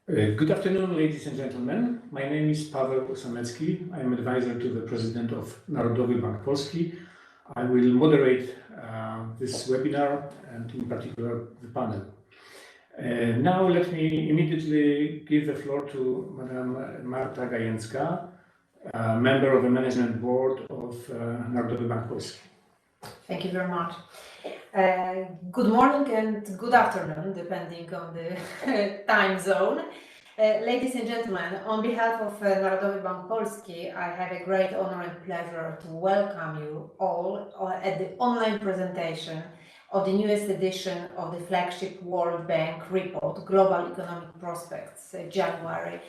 Good afternoon, ladies and gentlemen. My name is Paweł Samecki. I am advisor to the President of Narodowy Bank Polski. I will moderate this webinar and in particular the panel. Now let me immediately give the floor to Madam Marta Gajęcka, member of the Management Board of Narodowy Bank Polski. Thank you very much. Good morning and good afternoon, depending on the time zone. Ladies and gentlemen, on behalf of Narodowy Bank Polski, I have a great honor and pleasure to welcome you all at the online presentation of the newest edition of the flagship World Bank report, Global Economic Prospects, January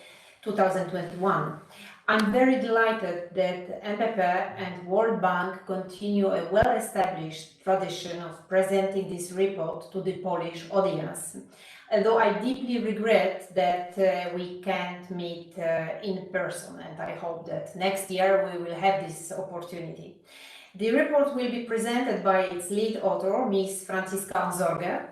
2021. I'm very delighted that NBP and World Bank continue a well-established tradition of presenting this report to the Polish audience. Although I deeply regret that we can't meet in person, and I hope that next year we will have this opportunity. The report will be presented by its lead author, Ms. Franziska Onzorge,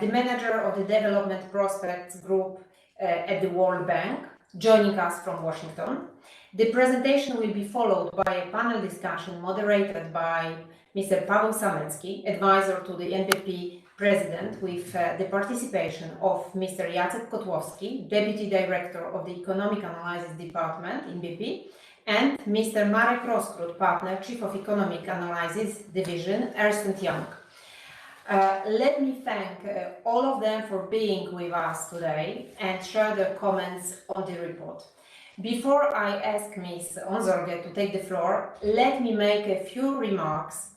the manager of the Development Prospects Group at the World Bank, joining us from Washington. The presentation will be followed by a panel discussion moderated by Mr. Paweł Samecki, advisor to the NBP President, with the participation of Mr. Jacek Kotłowski, Deputy Director of the Economic Analysis Department in BP, and Mr. Marek Roskrót, Partner, Chief of Economic Analysis Division, Ernst & Young. Let me thank all of them for being with us today and share their comments on the report. Before I ask Ms. Onzorge to take the floor, let me make a few remarks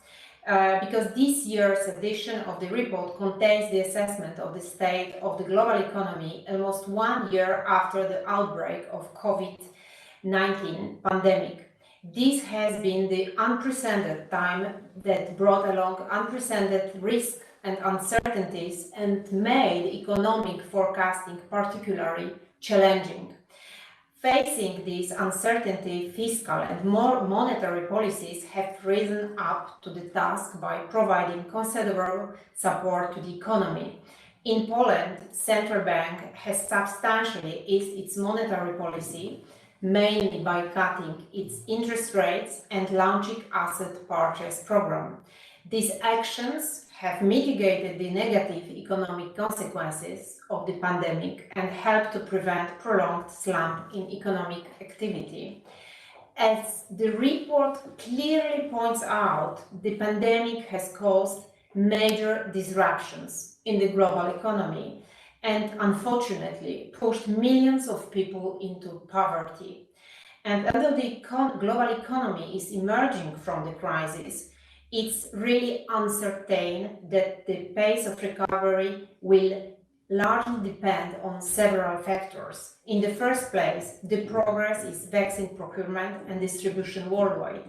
because this year's edition of the report contains the assessment of the state of the global economy almost 1 year after the outbreak of COVID-19 pandemic. This has been the unprecedented time that brought along unprecedented risks and uncertainties and made economic forecasting particularly challenging. Facing this uncertainty, fiscal and more monetary policies have risen up to the task by providing considerable support to the economy. In Poland, Central Bank has substantially eased its monetary policy, mainly by cutting its interest rates and launching asset purchase program. These actions have mitigated the negative economic consequences of the pandemic and helped to prevent prolonged slump in economic activity. As the report clearly points out, the pandemic has caused major disruptions in the global economy and unfortunately pushed millions of people into poverty. And although the global economy is emerging from the crisis, it's really uncertain that the pace of recovery will largely depend on several factors. In the first place, the progress is vaccine procurement and distribution worldwide.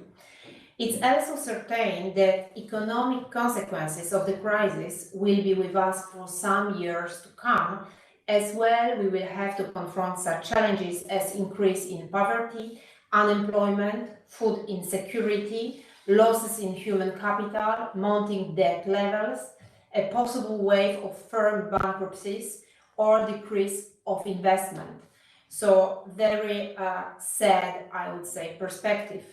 It's also certain that economic consequences of the crisis will be with us for some years to come. As well, we will have to confront such challenges as increase in poverty, unemployment, food insecurity, losses in human capital, mounting debt levels, a possible wave of firm bankruptcies, or decrease of investment. So very sad, I would say, perspective.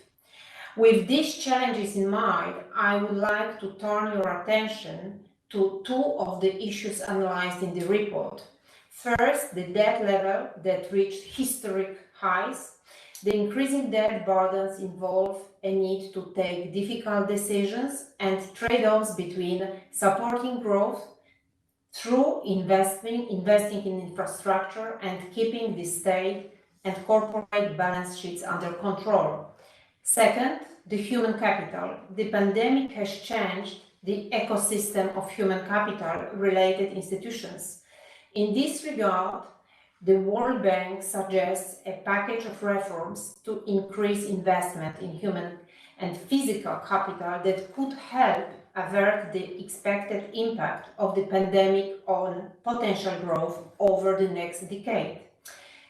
With these challenges in mind, I would like to turn your attention to two of the issues analyzed in the report. First, the debt level that reached historic highs. The increasing debt burdens involve a need to take difficult decisions and trade-offs between supporting growth through investing in infrastructure and keeping the state and corporate balance sheets under control. Second, the human capital. The pandemic has changed the ecosystem of human capital-related institutions. In this regard, the World Bank suggests a package of reforms to increase investment in human and physical capital that could help avert the expected impact of the pandemic on potential growth over the next decade.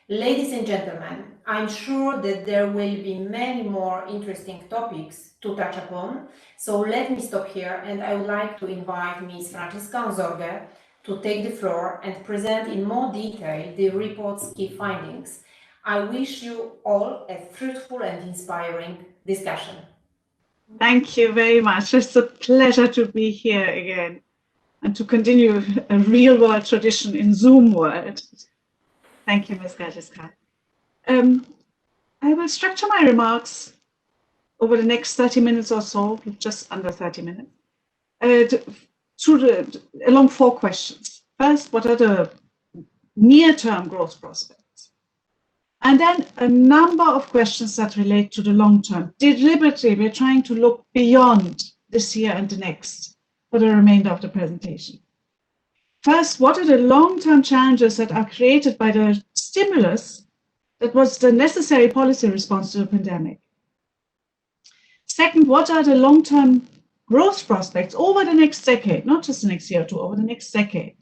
Ladies and gentlemen, I'm sure that there will be many more interesting topics to touch upon, so let me stop here and I would like to invite Ms. Franziska Onzorge to take the floor and present in more detail the report's key findings. I wish you all a fruitful and inspiring discussion. Thank you very much. It's a pleasure to be here again and to continue a real world tradition in Zoom world. Thank you, Ms. Gajiska. I will structure my remarks over the next 30 minutes or so, just under 30 minutes, along 4 questions. First, what are the near-term growth prospects? And then a number of questions that relate to the long term. Deliberately, we're trying to look beyond this year and the next for the remainder of the presentation. First, what are the long-term challenges that are created by the stimulus that was the necessary policy response to the pandemic? Second, what are the long-term growth prospects over the next decade, not just the next year or two, over the next decade?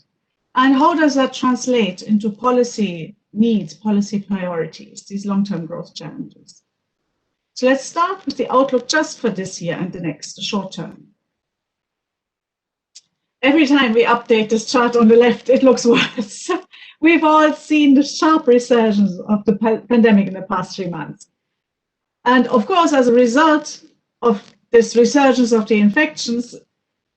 And how does that translate into policy needs, policy priorities, these long-term growth challenges? So let's start with the outlook just for this year and the next, the short term. Every time we update this chart on the left, it looks worse. We've all seen the sharp resurgence of the pandemic in the past 3 months. And of course, as a result of this resurgence of the infections,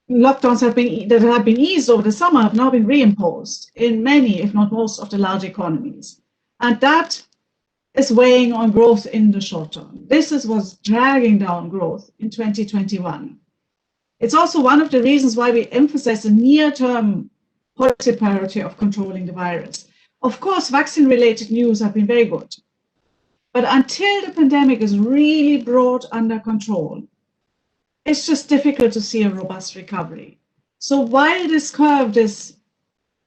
lockdowns that have been eased over the summer have now been reimposed in many, if not most, of the large economies. And that is weighing on growth in the short term. This is what's dragging down growth in 2021. It's also one of the reasons why we emphasize the near-term policy priority of controlling the virus. Of course, vaccine-related news have been very good. But until the pandemic is really brought under control, it's just difficult to see a robust recovery. So while this curve, this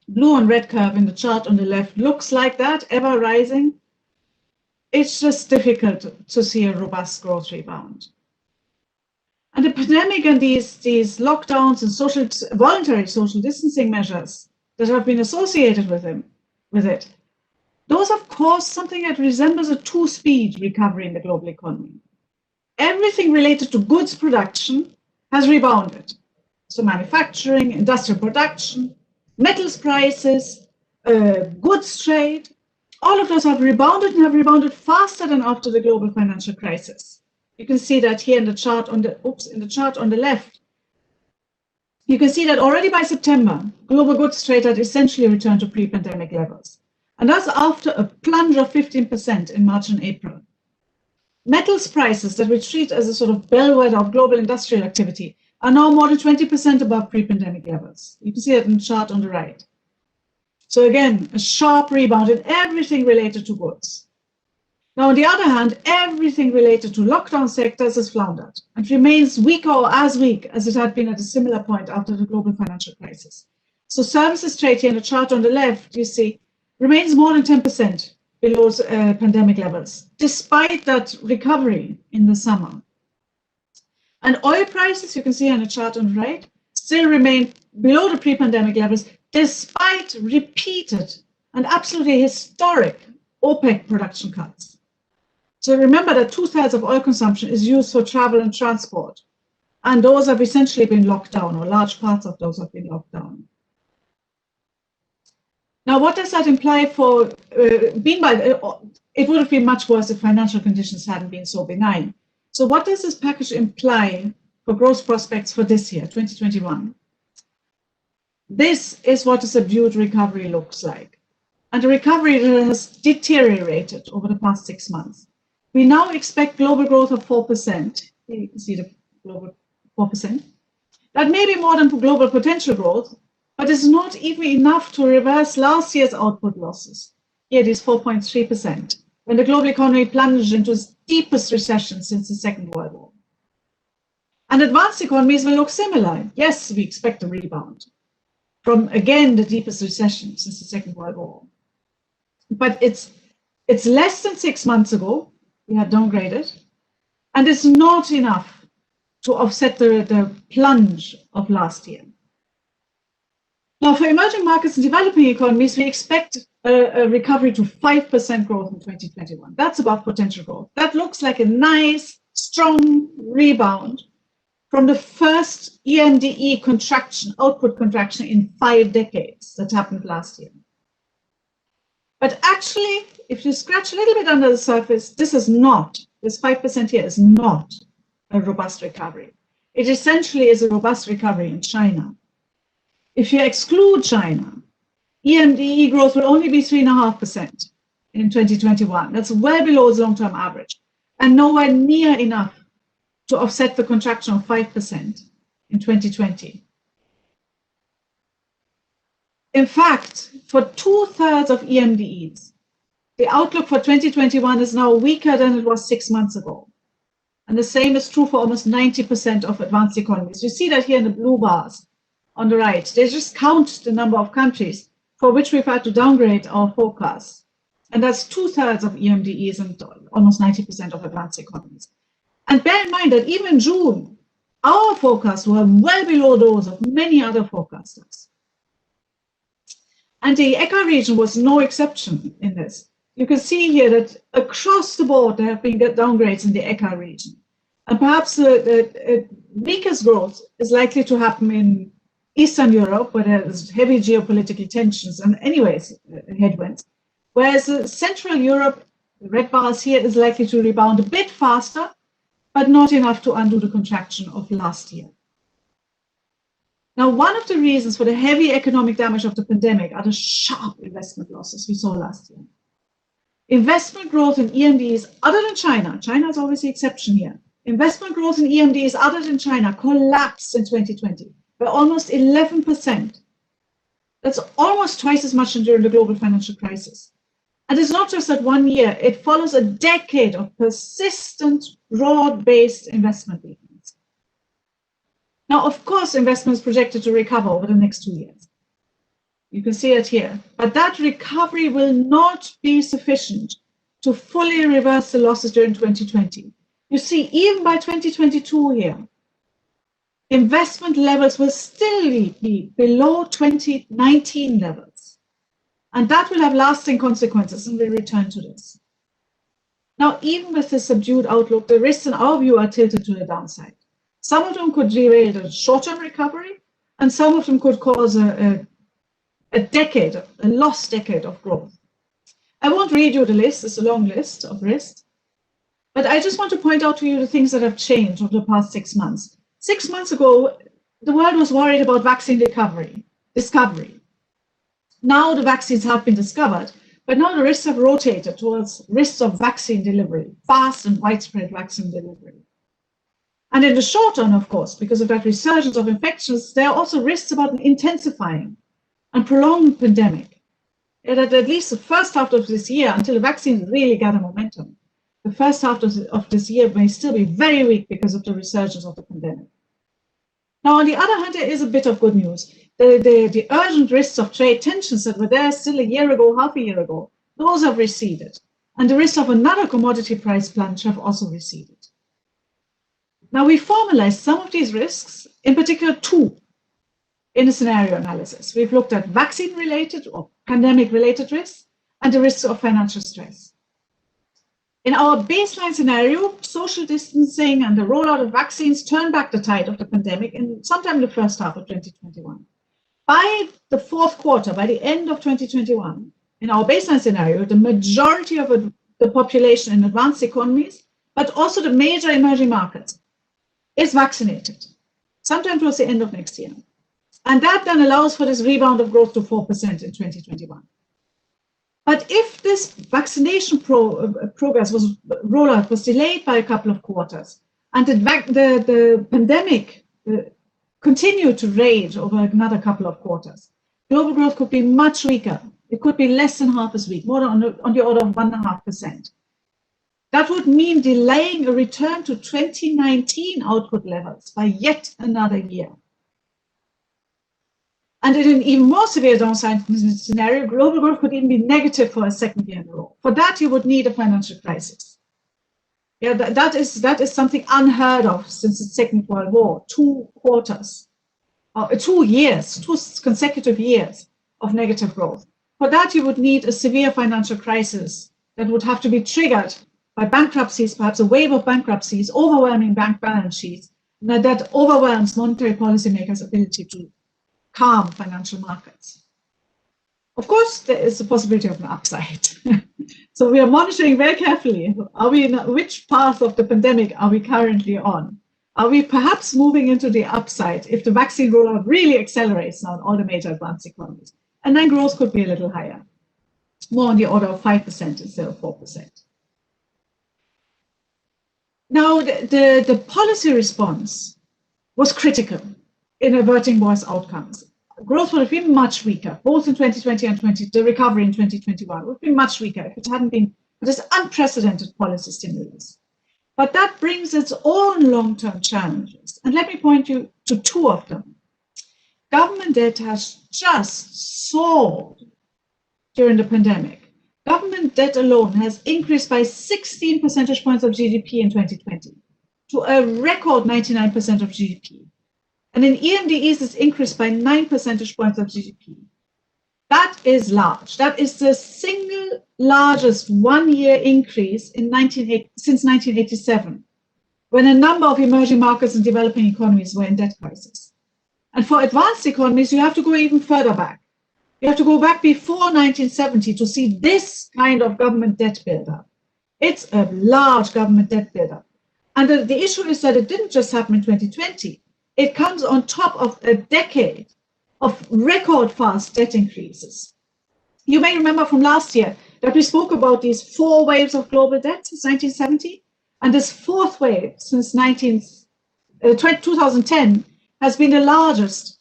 blue and red curve in the chart on the left looks like that, ever rising, it's just difficult to see a robust growth rebound. And the pandemic and these lockdowns and voluntary social distancing measures that have been associated with it, those have caused something that resembles a 2-speed recovery in the global economy. Everything related to goods production has rebounded. So manufacturing, industrial production, metals prices, goods trade, all of those have rebounded and have rebounded faster than after the global financial crisis. You can see that here in the chart on the left. You can see that already by September, global goods trade had essentially returned to pre-pandemic levels. And that's after a plunge of 15% in March and April. Metals prices that we treat as a sort of bellwether of global industrial activity are now more than 20% above pre-pandemic levels. You can see that in the chart on the right. So again, a sharp rebound in everything related to goods. Now, on the other hand, everything related to lockdown sectors has floundered and remains weaker or as weak as it had been at a similar point after the global financial crisis. So services trade here in the chart on the left, you see, remains more than 10% below pandemic levels, despite that recovery in the summer. And oil prices, you can see on the chart on the right, still remain below the pre-pandemic levels, despite repeated and absolutely historic OPEC production cuts. So remember that 2/3 of oil consumption is used for travel and transport. And those have essentially been locked down, or large parts of those have been locked down. Now, what does that imply for, it would have been much worse if financial conditions hadn't been so benign. So what does this package imply for growth prospects for this year, 2021? This is what a subdued recovery looks like. And a recovery that has deteriorated over the past 6 months. We now expect global growth of 4%. Here you can see the global 4%. That may be more than global potential growth, but it's not even enough to reverse last year's output losses. Here it is 4.3%, when the global economy plunged into its deepest recession since the Second World War. And advanced economies will look similar. Yes, we expect a rebound from, again, the deepest recession since the Second World War. But it's less than 6 months ago, we had downgraded, and it's not enough to offset the plunge of last year. Now, for emerging markets and developing economies, we expect a recovery to 5% growth in 2021. That's above potential growth. That looks like a nice, strong rebound from the first EMDE contraction, output contraction in 5 decades that happened last year. But actually, if you scratch a little bit under the surface, this 5% here is not a robust recovery. It essentially is a robust recovery in China. If you exclude China, EMDE growth will only be 3.5% in 2021. That's well below the long-term average and nowhere near enough to offset the contraction of 5% in 2020. In fact, for 2/3 of EMDEs, the outlook for 2021 is now weaker than it was 6 months ago. And the same is true for almost 90% of advanced economies. You see that here in the blue bars on the right. They just count the number of countries for which we've had to downgrade our forecasts. And that's 2/3 of EMDEs and almost 90% of advanced economies. And bear in mind that even in June, our forecasts were well below those of many other forecasters. And the ECA region was no exception in this. You can see here that across the board, there have been downgrades in the ECA region. And perhaps the weakest growth is likely to happen in Eastern Europe, where there's heavy geopolitical tensions and anyways, headwinds. Whereas Central Europe, the red bars here, is likely to rebound a bit faster, but not enough to undo the contraction of last year. Now, one of the reasons for the heavy economic damage of the pandemic are the sharp investment losses we saw last year. Investment growth in EMDs other than China, China is always the exception here. Investment growth in EMDs other than China collapsed in 2020 by almost 11%. That's almost twice as much as during the global financial crisis. And it's not just that 1 year, it follows a decade of persistent, broad-based investment weakness. Now, of course, investment is projected to recover over the next 2 years. You can see it here. But that recovery will not be sufficient to fully reverse the losses during 2020. You see, even by 2022 here, investment levels will still be below 2019 levels. And that will have lasting consequences, and we'll return to this. Now, even with the subdued outlook, the risks in our view are tilted to the downside. Some of them could derail the short-term recovery, and some of them could cause a lost decade of growth. I won't read you the list, it's a long list of risks, but I just want to point out to you the things that have changed over the past 6 months. 6 months ago, the world was worried about vaccine discovery. Now the vaccines have been discovered, but now the risks have rotated towards risks of vaccine delivery, fast and widespread vaccine delivery. And in the short term, of course, because of that resurgence of infections, there are also risks about an intensifying and prolonged pandemic. At least the first half of this year, until the vaccines really gather momentum, the first half of this year may still be very weak because of the resurgence of the pandemic. Now, on the other hand, there is a bit of good news. The urgent risks of trade tensions that were there still a year ago, half a year ago, those have receded. And the risks of another commodity price plunge have also receded. Now, we formalized some of these risks, in particular 2, in a scenario analysis. We've looked at vaccine-related or pandemic-related risks and the risks of financial stress. In our baseline scenario, social distancing and the rollout of vaccines turned back the tide of the pandemic in sometime in the first half of 2021. By the fourth quarter, by the end of 2021, in our baseline scenario, the majority of the population in advanced economies, but also the major emerging markets, is vaccinated, sometime towards the end of next year. And that then allows for this rebound of growth to 4% in 2021. But if this vaccination progress rollout was delayed by a couple of quarters, and the pandemic continued to rage over another couple of quarters, global growth could be much weaker. It could be less than half as weak, more on the order of 1.5%. That would mean delaying a return to 2019 output levels by yet another year. And in an even more severe downside scenario, global growth could even be negative for a second year in a row. For that, you would need a financial crisis. Yeah, that is something unheard of since the Second World War. 2 consecutive years of negative growth. For that, you would need a severe financial crisis that would have to be triggered by bankruptcies, perhaps a wave of bankruptcies, overwhelming bank balance sheets, that overwhelms monetary policymakers' ability to calm financial markets. Of course, there is the possibility of an upside. So we are monitoring very carefully. Which path of the pandemic are we currently on? Are we perhaps moving into the upside if the vaccine rollout really accelerates now in all the major advanced economies? And then growth could be a little higher, more on the order of 5% instead of 4%. Now, the policy response was critical in averting worse outcomes. Growth would have been much weaker, both in 2020 and the recovery in 2021 would have been much weaker if it hadn't been for this unprecedented policy stimulus. But that brings its own long-term challenges. And let me point you to two of them. Government debt has just soared during the pandemic. Government debt alone has increased by 16 percentage points of GDP in 2020 to a record 99% of GDP. And in EMDEs, it's increased by 9 percentage points of GDP. That is large. That is the single largest one-year increase since 1987, when a number of emerging markets and developing economies were in debt crisis. And for advanced economies, you have to go even further back. You have to go back before 1970 to see this kind of government debt buildup. It's a large government debt buildup. And the issue is that it didn't just happen in 2020. It comes on top of a decade of record fast debt increases. You may remember from last year that we spoke about these 4 waves of global debt since 1970. And this 4th wave since 2010 has been the largest,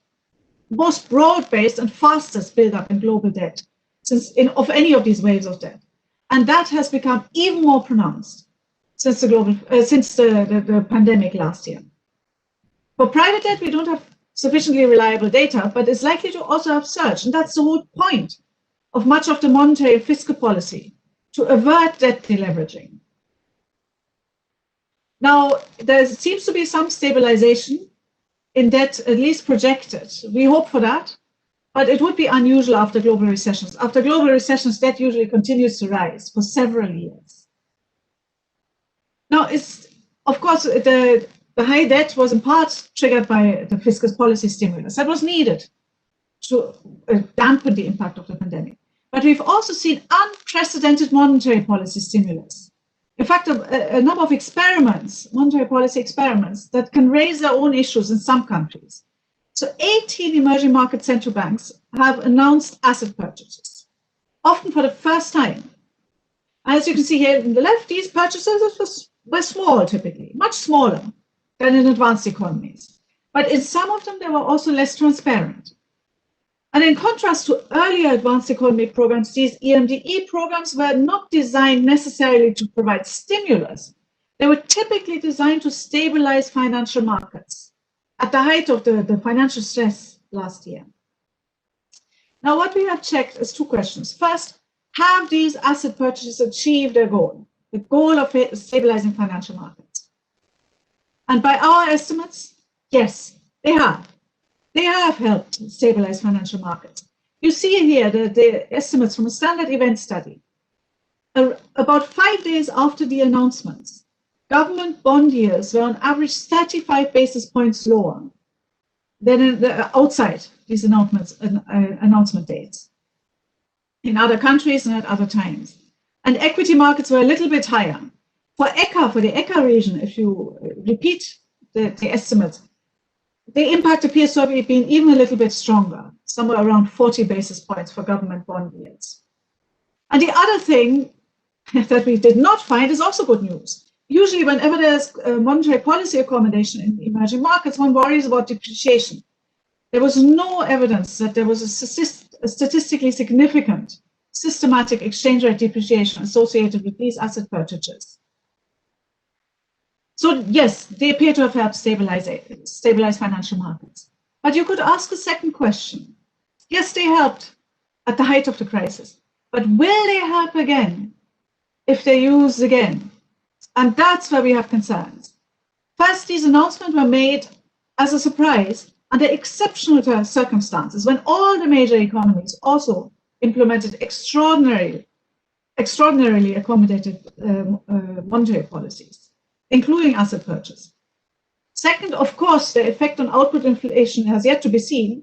most broad-based and fastest buildup in global debt of any of these waves of debt. And that has become even more pronounced since the pandemic last year. For private debt, we don't have sufficiently reliable data, but it's likely to also have surge. And that's the whole point of much of the monetary and fiscal policy, to avert debt deleveraging. Now, there seems to be some stabilization in debt, at least projected. We hope for that, but it would be unusual after global recessions. After global recessions, debt usually continues to rise for several years. Now, of course, the high debt was in part triggered by the fiscal policy stimulus that was needed to dampen the impact of the pandemic. But we've also seen unprecedented monetary policy stimulus. In fact, a number of experiments, monetary policy experiments, that can raise their own issues in some countries. So 18 emerging market central banks have announced asset purchases, often for the first time. As you can see here on the left, these purchases were small typically, much smaller than in advanced economies. But in some of them, they were also less transparent. And in contrast to earlier advanced economy programs, these EMDE programs were not designed necessarily to provide stimulus. They were typically designed to stabilize financial markets at the height of the financial stress last year. Now, what we have checked is 2 questions. First, have these asset purchases achieved their goal, the goal of stabilizing financial markets? And by our estimates, yes, they have. They have helped stabilize financial markets. You see here the estimates from a standard event study. About 5 days after the announcements, government bond yields were on average 35 basis points lower than outside these announcement dates in other countries and at other times. And equity markets were a little bit higher. For the ECA region, if you repeat the estimates, the impact appears to have been even a little bit stronger, somewhere around 40 basis points for government bond yields. And the other thing that we did not find is also good news. Usually whenever there's monetary policy accommodation in emerging markets, one worries about depreciation. There was no evidence that there was a statistically significant systematic exchange rate depreciation associated with these asset purchases. So yes, they appear to have helped stabilize financial markets. But you could ask a second question. Yes, they helped at the height of the crisis, but will they help again if they're used again? And that's where we have concerns. First, these announcements were made as a surprise under exceptional circumstances when all the major economies also implemented extraordinarily accommodated monetary policies, including asset purchase. Second, of course, the effect on output inflation has yet to be seen.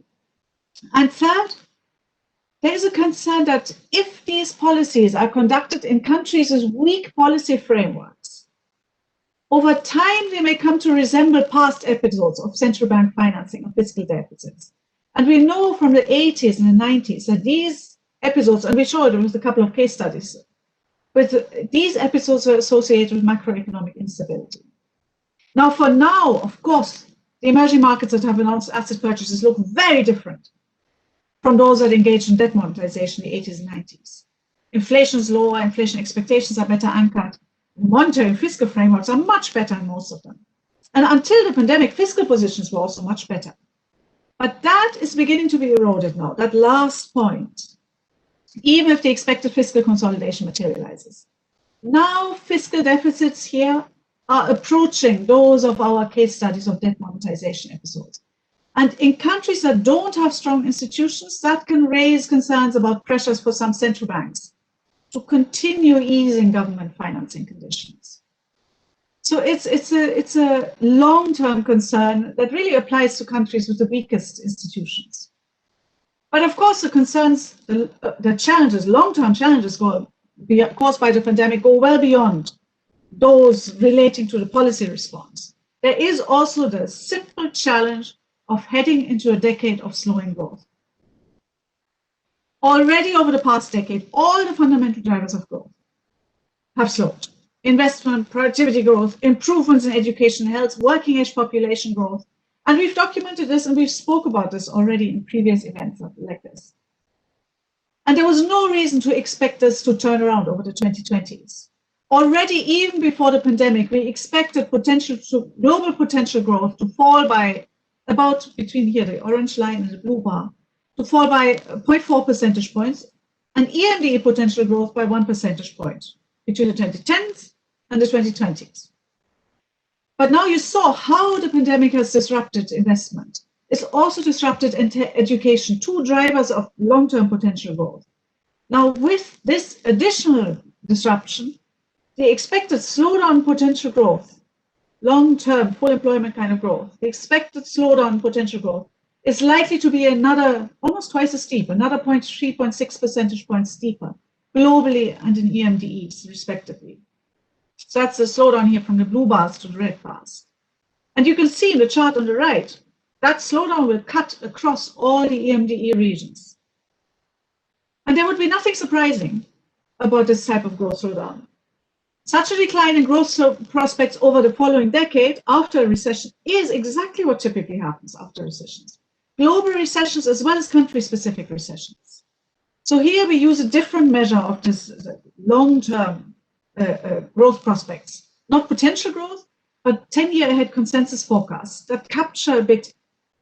And third, there is a concern that if these policies are conducted in countries with weak policy frameworks, over time they may come to resemble past episodes of central bank financing of fiscal deficits. And we know from the 80s and the 90s that these episodes, and we showed it with a couple of case studies, but these episodes were associated with macroeconomic instability. Now, for now, of course, the emerging markets that have announced asset purchases look very different from those that engaged in debt monetization in the 80s and 90s. Inflation is lower, inflation expectations are better anchored, monetary and fiscal frameworks are much better in most of them. And until the pandemic, fiscal positions were also much better. But that is beginning to be eroded now, that last point, even if the expected fiscal consolidation materializes. Now, fiscal deficits here are approaching those of our case studies of debt monetization episodes. And in countries that don't have strong institutions, that can raise concerns about pressures for some central banks to continue easing government financing conditions. So it's a long-term concern that really applies to countries with the weakest institutions. But of course, the concerns, the challenges, long-term challenges caused by the pandemic go well beyond those relating to the policy response. There is also the simple challenge of heading into a decade of slowing growth. Already over the past decade, all the fundamental drivers of growth have slowed. Investment, productivity growth, improvements in education, health, working age population growth. And we've documented this and we've spoke about this already in previous events like this. And there was no reason to expect this to turn around over the 2020s. Already, even before the pandemic, we expected global potential growth to fall by about between here, the orange line and the blue bar, to fall by 0.4 percentage points, and EMD potential growth by 1 percentage point between the 2010s and the 2020s. But now you saw how the pandemic has disrupted investment. It's also disrupted education, two drivers of long-term potential growth. Now, with this additional disruption, the expected slowdown potential growth, long-term full employment kind of growth, the expected slowdown potential growth is likely to be another, almost twice as steep, another 0.6 percentage points steeper, globally and in EMDEs, respectively. So that's the slowdown here from the blue bars to the red bars. And you can see in the chart on the right, that slowdown will cut across all the EMDE regions. And there would be nothing surprising about this type of growth slowdown. Such a decline in growth prospects over the following decade after a recession is exactly what typically happens after recessions. Global recessions as well as country-specific recessions. So here we use a different measure of this long-term growth prospects, not potential growth, but 10-year ahead consensus forecasts that capture a bit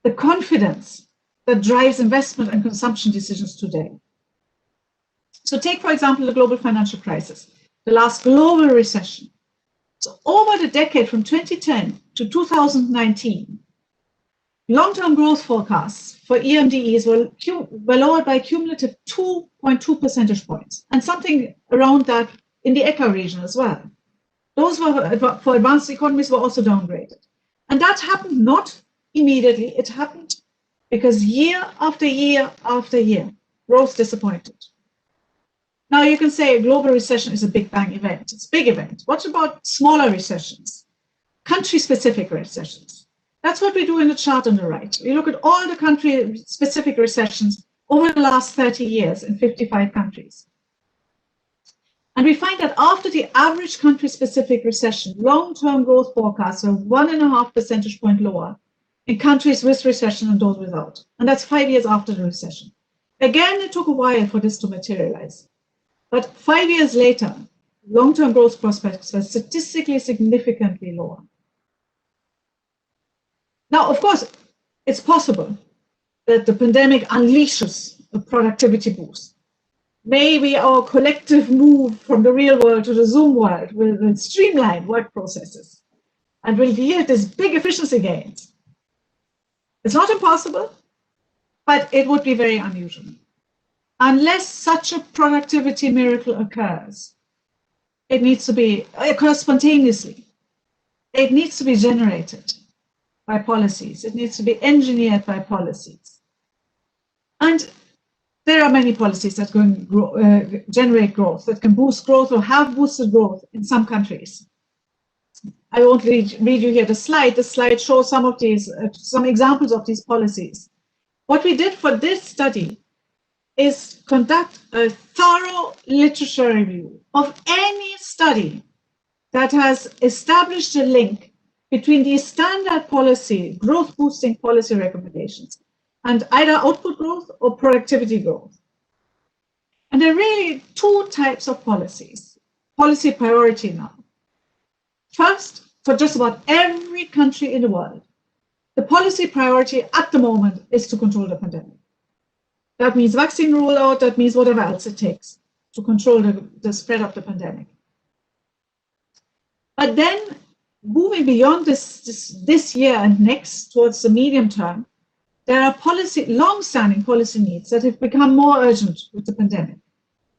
the confidence that drives investment and consumption decisions today. So take, for example, the global financial crisis, the last global recession. So over the decade from 2010 to 2019, long-term growth forecasts for EMDEs were lowered by a cumulative 2.2 percentage points, and something around that in the ECA region as well. Those for advanced economies were also downgraded. And that happened not immediately, it happened because year after year after year, growth disappointed. Now you can say a global recession is a big bang event. It's a big event. What about smaller recessions? Country-specific recessions. That's what we do in the chart on the right. We look at all the country-specific recessions over the last 30 years in 55 countries. And we find that after the average country-specific recession, long-term growth forecasts are 1.5 percentage point lower in countries with recession than those without. And that's 5 years after the recession. Again, it took a while for this to materialize. But 5 years later, long-term growth prospects were statistically significantly lower. Now, of course, it's possible that the pandemic unleashes a productivity boost. Maybe our collective move from the real world to the Zoom world will streamline work processes and will yield these big efficiency gains. It's not impossible, but it would be very unusual. Unless such a productivity miracle occurs, it occurs spontaneously. It needs to be generated. by policies. It needs to be engineered by policies. And there are many policies that can generate growth, that can boost growth or have boosted growth in some countries. I won't read you here the slide. The slide shows some of these, some examples of these policies. What we did for this study is conduct a thorough literature review of any study that has established a link between these standard policy, growth boosting policy recommendations and either output growth or productivity growth. And there are really two types of policies, policy priority now. First, for just about every country in the world, the policy priority at the moment is to control the pandemic. That means vaccine rollout, that means whatever else it takes to control the spread of the pandemic. But then moving beyond this year and next towards the medium term, there are long-standing policy needs that have become more urgent with the pandemic.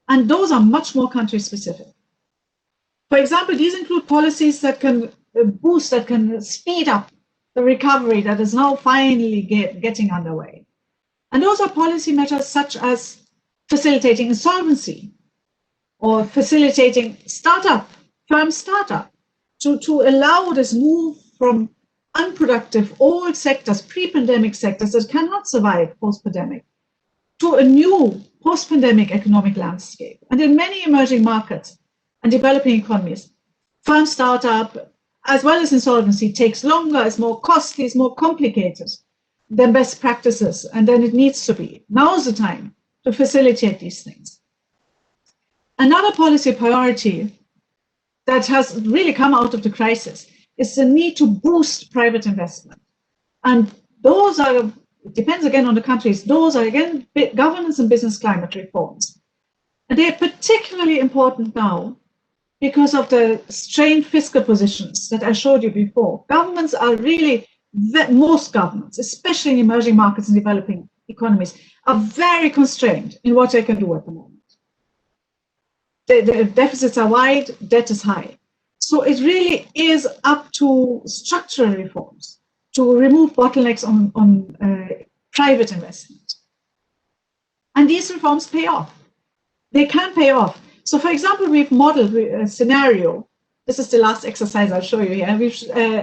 And those are much more country-specific. For example, these include policies that can boost, that can speed up the recovery that is now finally getting underway. And those are policy measures such as facilitating insolvency or facilitating firm startup, to allow this move from unproductive old sectors, pre-pandemic sectors that cannot survive post-pandemic, to a new post-pandemic economic landscape. And in many emerging markets and developing economies, firm startup, as well as insolvency, takes longer, is more costly, is more complicated than best practices, and then it needs to be. Now is the time to facilitate these things. Another policy priority that has really come out of the crisis is the need to boost private investment. And those are, it depends again on the countries, those are again governance and business climate reforms. And they are particularly important now because of the strained fiscal positions that I showed you before. Governments are really, most governments, especially in emerging markets and developing economies, are very constrained in what they can do at the moment. The deficits are wide, debt is high. So it really is up to structural reforms to remove bottlenecks on private investment. And these reforms pay off. They can pay off. So for example, we've modeled a scenario. This is the last exercise I'll show you here.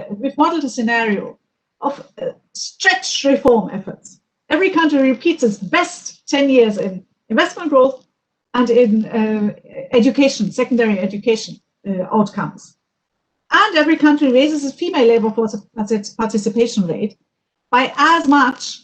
We've modeled a scenario of stretched reform efforts. Every country repeats its best 10 years in investment growth and in education, secondary education outcomes. And every country raises its female labor force participation rate by as much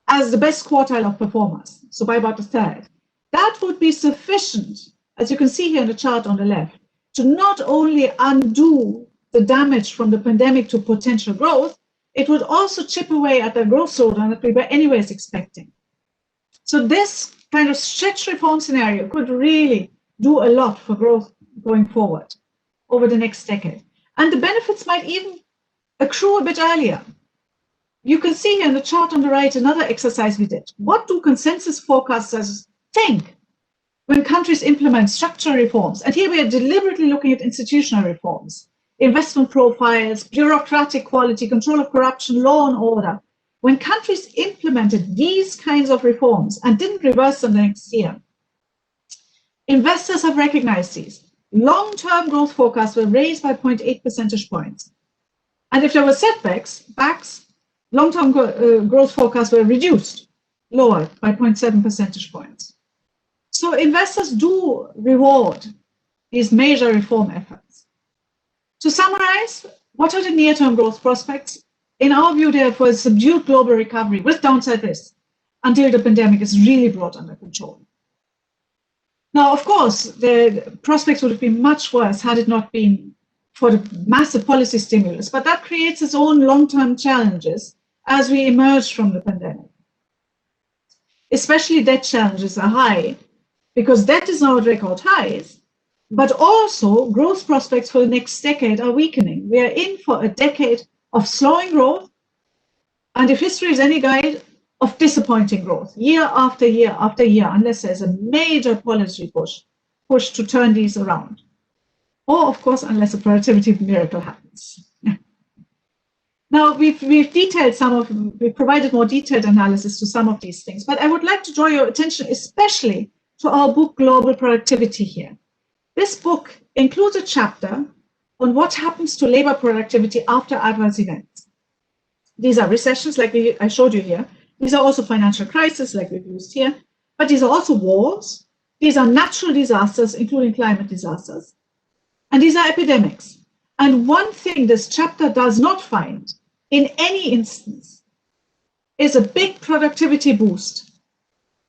as the best quartile of performers, so by about a third. That would be sufficient, as you can see here in the chart on the left, to not only undo the damage from the pandemic to potential growth, it would also chip away at the growth slowdown that we were anyways expecting. So this kind of stretch reform scenario could really do a lot for growth going forward over the next decade. And the benefits might even accrue a bit earlier. You can see here in the chart on the right another exercise we did. What do consensus forecasters think when countries implement structural reforms? And here we are deliberately looking at institutional reforms, investment profiles, bureaucratic quality, control of corruption, law and order. When countries implemented these kinds of reforms and didn't reverse them the next year, investors have recognized these. Long-term growth forecasts were raised by 0.8 percentage points. And if there were setbacks, long-term growth forecasts were reduced, lowered by 0.7 percentage points. So investors do reward these major reform efforts. To summarize, what are the near-term growth prospects? In our view, therefore, a subdued global recovery with downside risks until the pandemic is really brought under control. Now, of course, the prospects would have been much worse had it not been for the massive policy stimulus, but that creates its own long-term challenges as we emerge from the pandemic. Especially debt challenges are high because debt is now at record highs, but also growth prospects for the next decade are weakening. We are in for a decade of slowing growth, and if history is any guide, of disappointing growth, year after year after year, unless there's a major policy push to turn these around. Or, of course, unless a productivity miracle happens. Now, we've provided more detailed analysis to some of these things, but I would like to draw your attention especially to our book, Global Productivity here. This book includes a chapter on what happens to labor productivity after adverse events. These are recessions, like I showed you here. These are also financial crises, like we've used here, but these are also wars. These are natural disasters, including climate disasters, and these are epidemics. And one thing this chapter does not find in any instance is a big productivity boost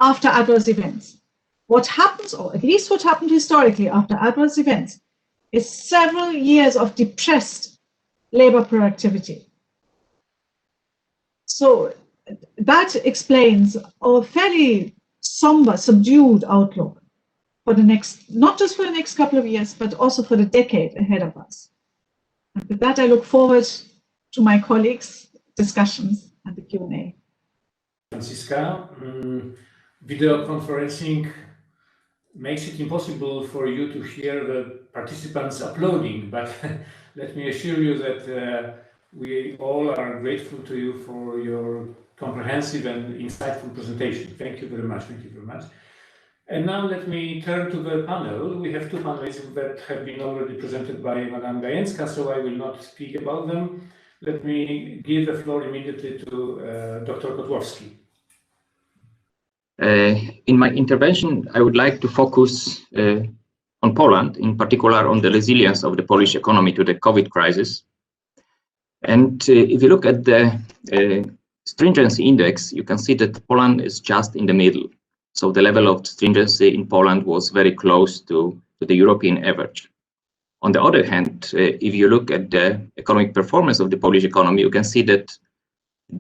after adverse events. What happens, or at least what happened historically after adverse events, is several years of depressed labor productivity. So that explains a fairly somber, subdued outlook for the next, not just for the next couple of years, but also for the decade ahead of us. And with that, I look forward to my colleagues' discussions and the Q&A. Franziska, video conferencing makes it impossible for you to hear the participants applauding, but let me assure you that we all are grateful to you for your comprehensive and insightful presentation. Thank you very much. Thank you very much. And now let me turn to the panel. We have two panelists that have been already presented by Madame Gajęcka, so I will not speak about them. Let me give the floor immediately to Dr. Kotłowski. In my intervention, I would like to focus on Poland, in particular on the resilience of the Polish economy to the COVID crisis. And if you look at the stringency index, you can see that Poland is just in the middle. So the level of stringency in Poland was very close to the European average. On the other hand, if you look at the economic performance of the Polish economy, you can see that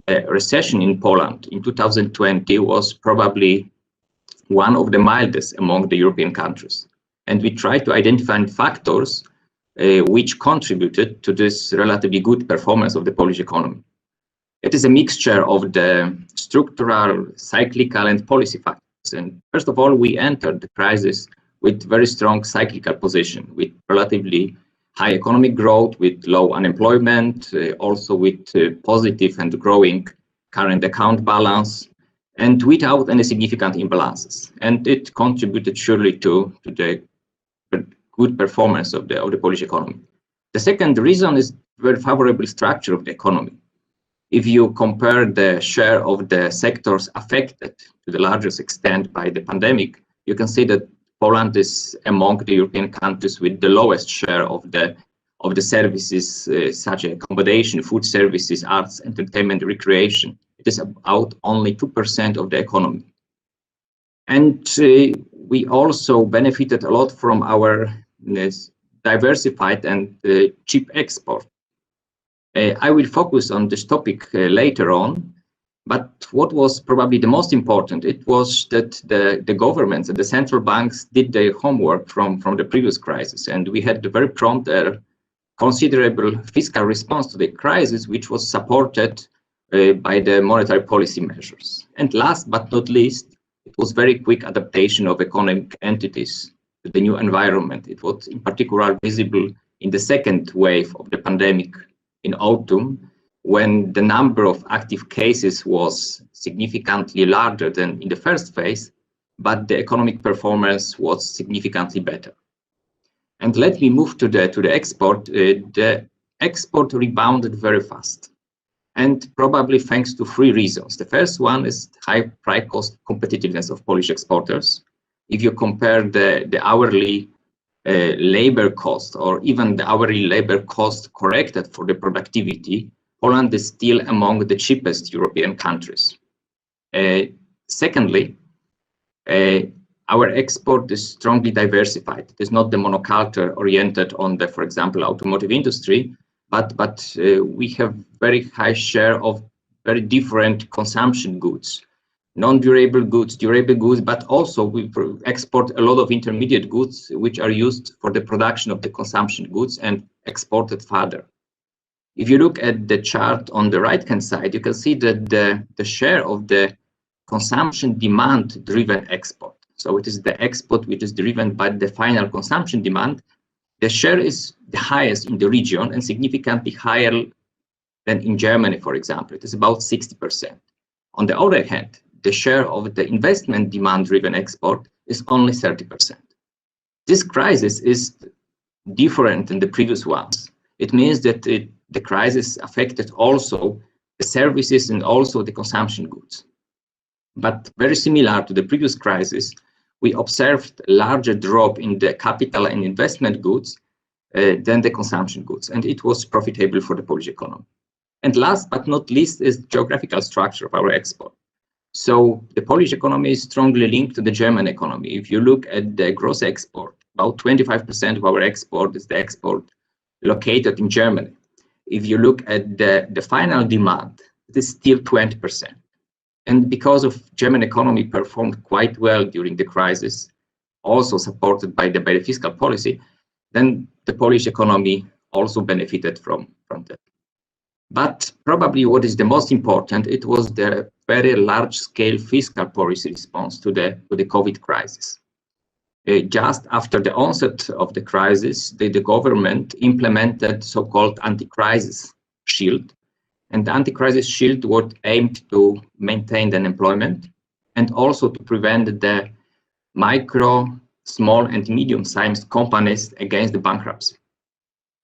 the recession in Poland in 2020 was probably one of the mildest among the European countries. And we tried to identify factors which contributed to this relatively good performance of the Polish economy. It is a mixture of the structural, cyclical, and policy factors. And first of all, we entered the crisis with very strong cyclical position, with relatively high economic growth, with low unemployment, also with positive and growing current account balance, and without any significant imbalances. And it contributed surely to the good performance of the Polish economy. The second reason is very favorable structure of the economy. If you compare the share of the sectors affected to the largest extent by the pandemic, you can see that Poland is among the European countries with the lowest share of the services such as accommodation, food services, arts, entertainment, recreation. It is about only 2% of the economy. And we also benefited a lot from our diversified and cheap export. I will focus on this topic later on, but what was probably the most important, it was that the governments and the central banks did their homework from the previous crisis, and we had a very prompt, considerable fiscal response to the crisis, which was supported by the monetary policy measures. And last but not least, it was very quick adaptation of economic entities to the new environment. It was in particular visible in the second wave of the pandemic in autumn, when the number of active cases was significantly larger than in the first phase, but the economic performance was significantly better. And let me move to the export. The export rebounded very fast, and probably thanks to three reasons. The first one is high price cost competitiveness of Polish exporters. If you compare the hourly labor cost, or even the hourly labor cost corrected for the productivity, Poland is still among the cheapest European countries. Secondly, our export is strongly diversified. It is not the monoculture oriented on the, for example, automotive industry, but we have very high share of very different consumption goods. Non-durable goods, durable goods, but also we export a lot of intermediate goods which are used for the production of the consumption goods and exported further. If you look at the chart on the right-hand side, you can see that the share of the consumption demand-driven export, so it is the export which is driven by the final consumption demand, the share is the highest in the region and significantly higher than in Germany, for example. It is about 60%. On the other hand, the share of the investment demand-driven export is only 30%. This crisis is different than the previous ones. It means that the crisis affected also the services and also the consumption goods. But very similar to the previous crisis, we observed a larger drop in the capital and investment goods than the consumption goods, and it was profitable for the Polish economy. And last but not least is the geographical structure of our export. So the Polish economy is strongly linked to the German economy. If you look at the gross export, about 25% of our export is the export located in Germany. If you look at the final demand, it is still 20%. And because of German economy performed quite well during the crisis, also supported by the fiscal policy, then the Polish economy also benefited from that. But probably what is the most important, it was the very large-scale fiscal policy response to the COVID crisis. Just after the onset of the crisis, the government implemented so-called anti-crisis shield. And the anti-crisis shield was aimed to maintain the employment and also to prevent the micro, small and medium-sized companies against the bankruptcy.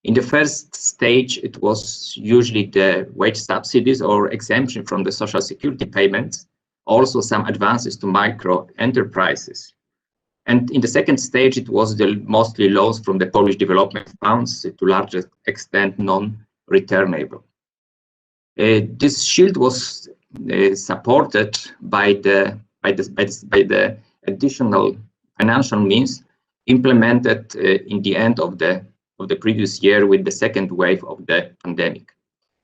In the first stage, it was usually the wage subsidies or exemption from the social security payments, also some advances to micro enterprises. And in the second stage, it was mostly loans from the Polish development funds, to large extent non-returnable. This shield was supported by the additional financial means implemented in the end of the previous year with the second wave of the pandemic.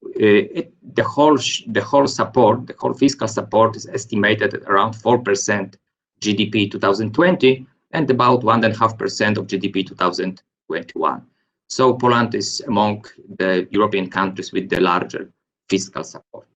The whole fiscal support is estimated at around 4% GDP 2020 and about 1.5% of GDP 2021. So Poland is among the European countries with the larger fiscal support.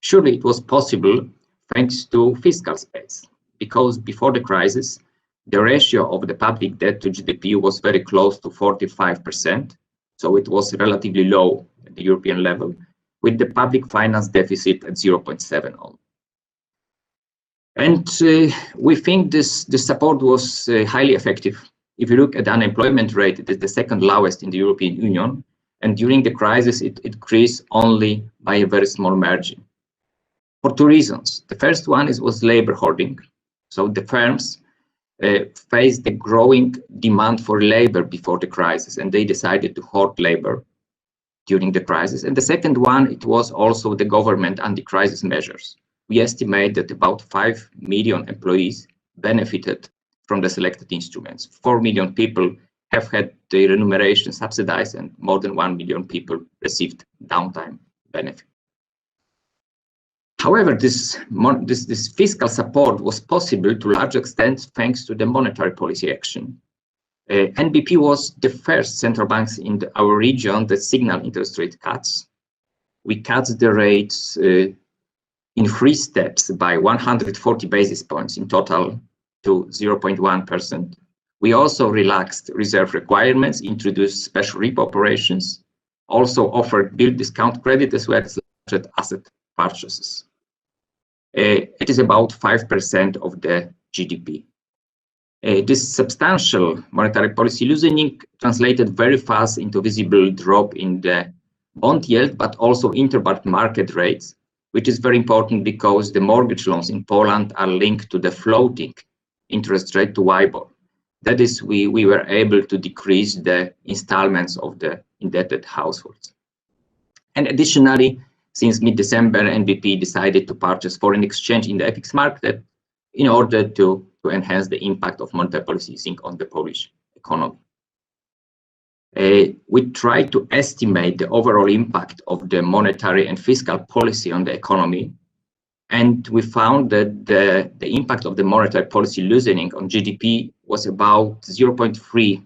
Surely it was possible thanks to fiscal space, because before the crisis, the ratio of the public debt to GDP was very close to 45%, so it was relatively low at the European level, with the public finance deficit at 0.7 only. And we think this support was highly effective. If you look at the unemployment rate, it is the second lowest in the European Union, and during the crisis, it increased only by a very small margin. For two reasons. The first one was labor hoarding. So the firms faced the growing demand for labor before the crisis, and they decided to hoard labor during the crisis. And the second one, it was also the government anti-crisis measures. We estimate that about 5 million employees benefited from the selected instruments. 4 million people have had their remuneration subsidized, and more than 1 million people received downtime benefit. However, this fiscal support was possible to a large extent thanks to the monetary policy action. NBP was the first central banks in our region that signaled interest rate cuts. We cut the rates in 3 steps by 140 basis points in total to 0.1%. We also relaxed reserve requirements, introduced special repo operations, also offered bill discount credit as well as asset purchases. It is about 5% of the GDP. This substantial monetary policy loosening translated very fast into visible drop in the bond yield, but also interbank market rates, which is very important because the mortgage loans in Poland are linked to the floating interest rate to WIBOR. That is, we were able to decrease the installments of the indebted households. And additionally, since mid-December, NBP decided to purchase foreign exchange in the FX market in order to enhance the impact of monetary policy easing on the Polish economy. We tried to estimate the overall impact of the monetary and fiscal policy on the economy, and we found that the impact of the monetary policy loosening on GDP was about 0.3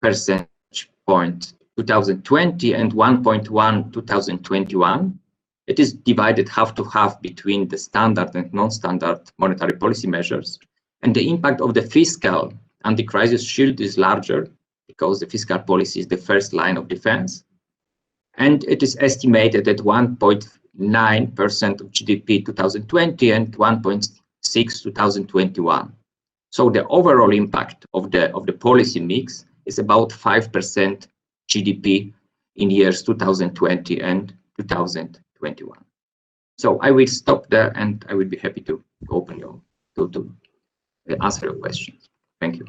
percentage point 2020 and 1.1 2021. It is divided half to half between the standard and non-standard monetary policy measures. And the impact of the fiscal anti-crisis shield is larger because the fiscal policy is the first line of defense. and it is estimated at 1.9% of GDP 2020 and 1.6 2021. So the overall impact of the policy mix is about 5% GDP in years 2020 and 2021. So I will stop there, and I will be happy to open to answer your questions. Thank you.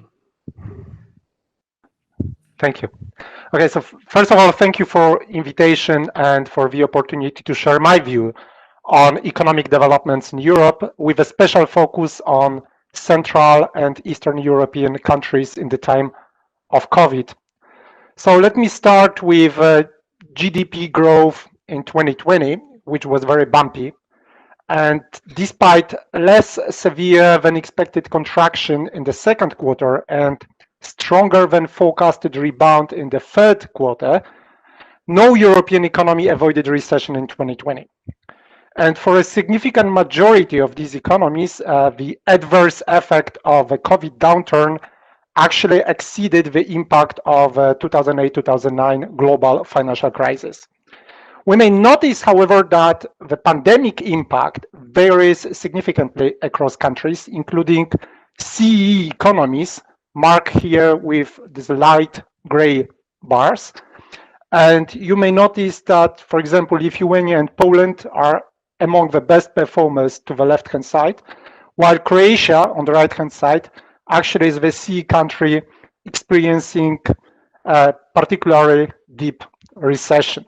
Thank you. Okay, so first of all, thank you for invitation and for the opportunity to share my view on economic developments in Europe, with a special focus on Central and Eastern European countries in the time of COVID. So let me start with GDP growth in 2020, which was very bumpy. And despite less severe than expected contraction in the second quarter and stronger than forecasted rebound in the third quarter, no European economy avoided recession in 2020. And for a significant majority of these economies, the adverse effect of the COVID downturn actually exceeded the impact of 2008-2009 global financial crisis. We may notice, however, that the pandemic impact varies significantly across countries, including CEE economies, marked here with these light gray bars. And you may notice that, for example, Lithuania and Poland are among the best performers to the left-hand side, while Croatia, on the right-hand side, actually is the CEE country experiencing particularly deep recession.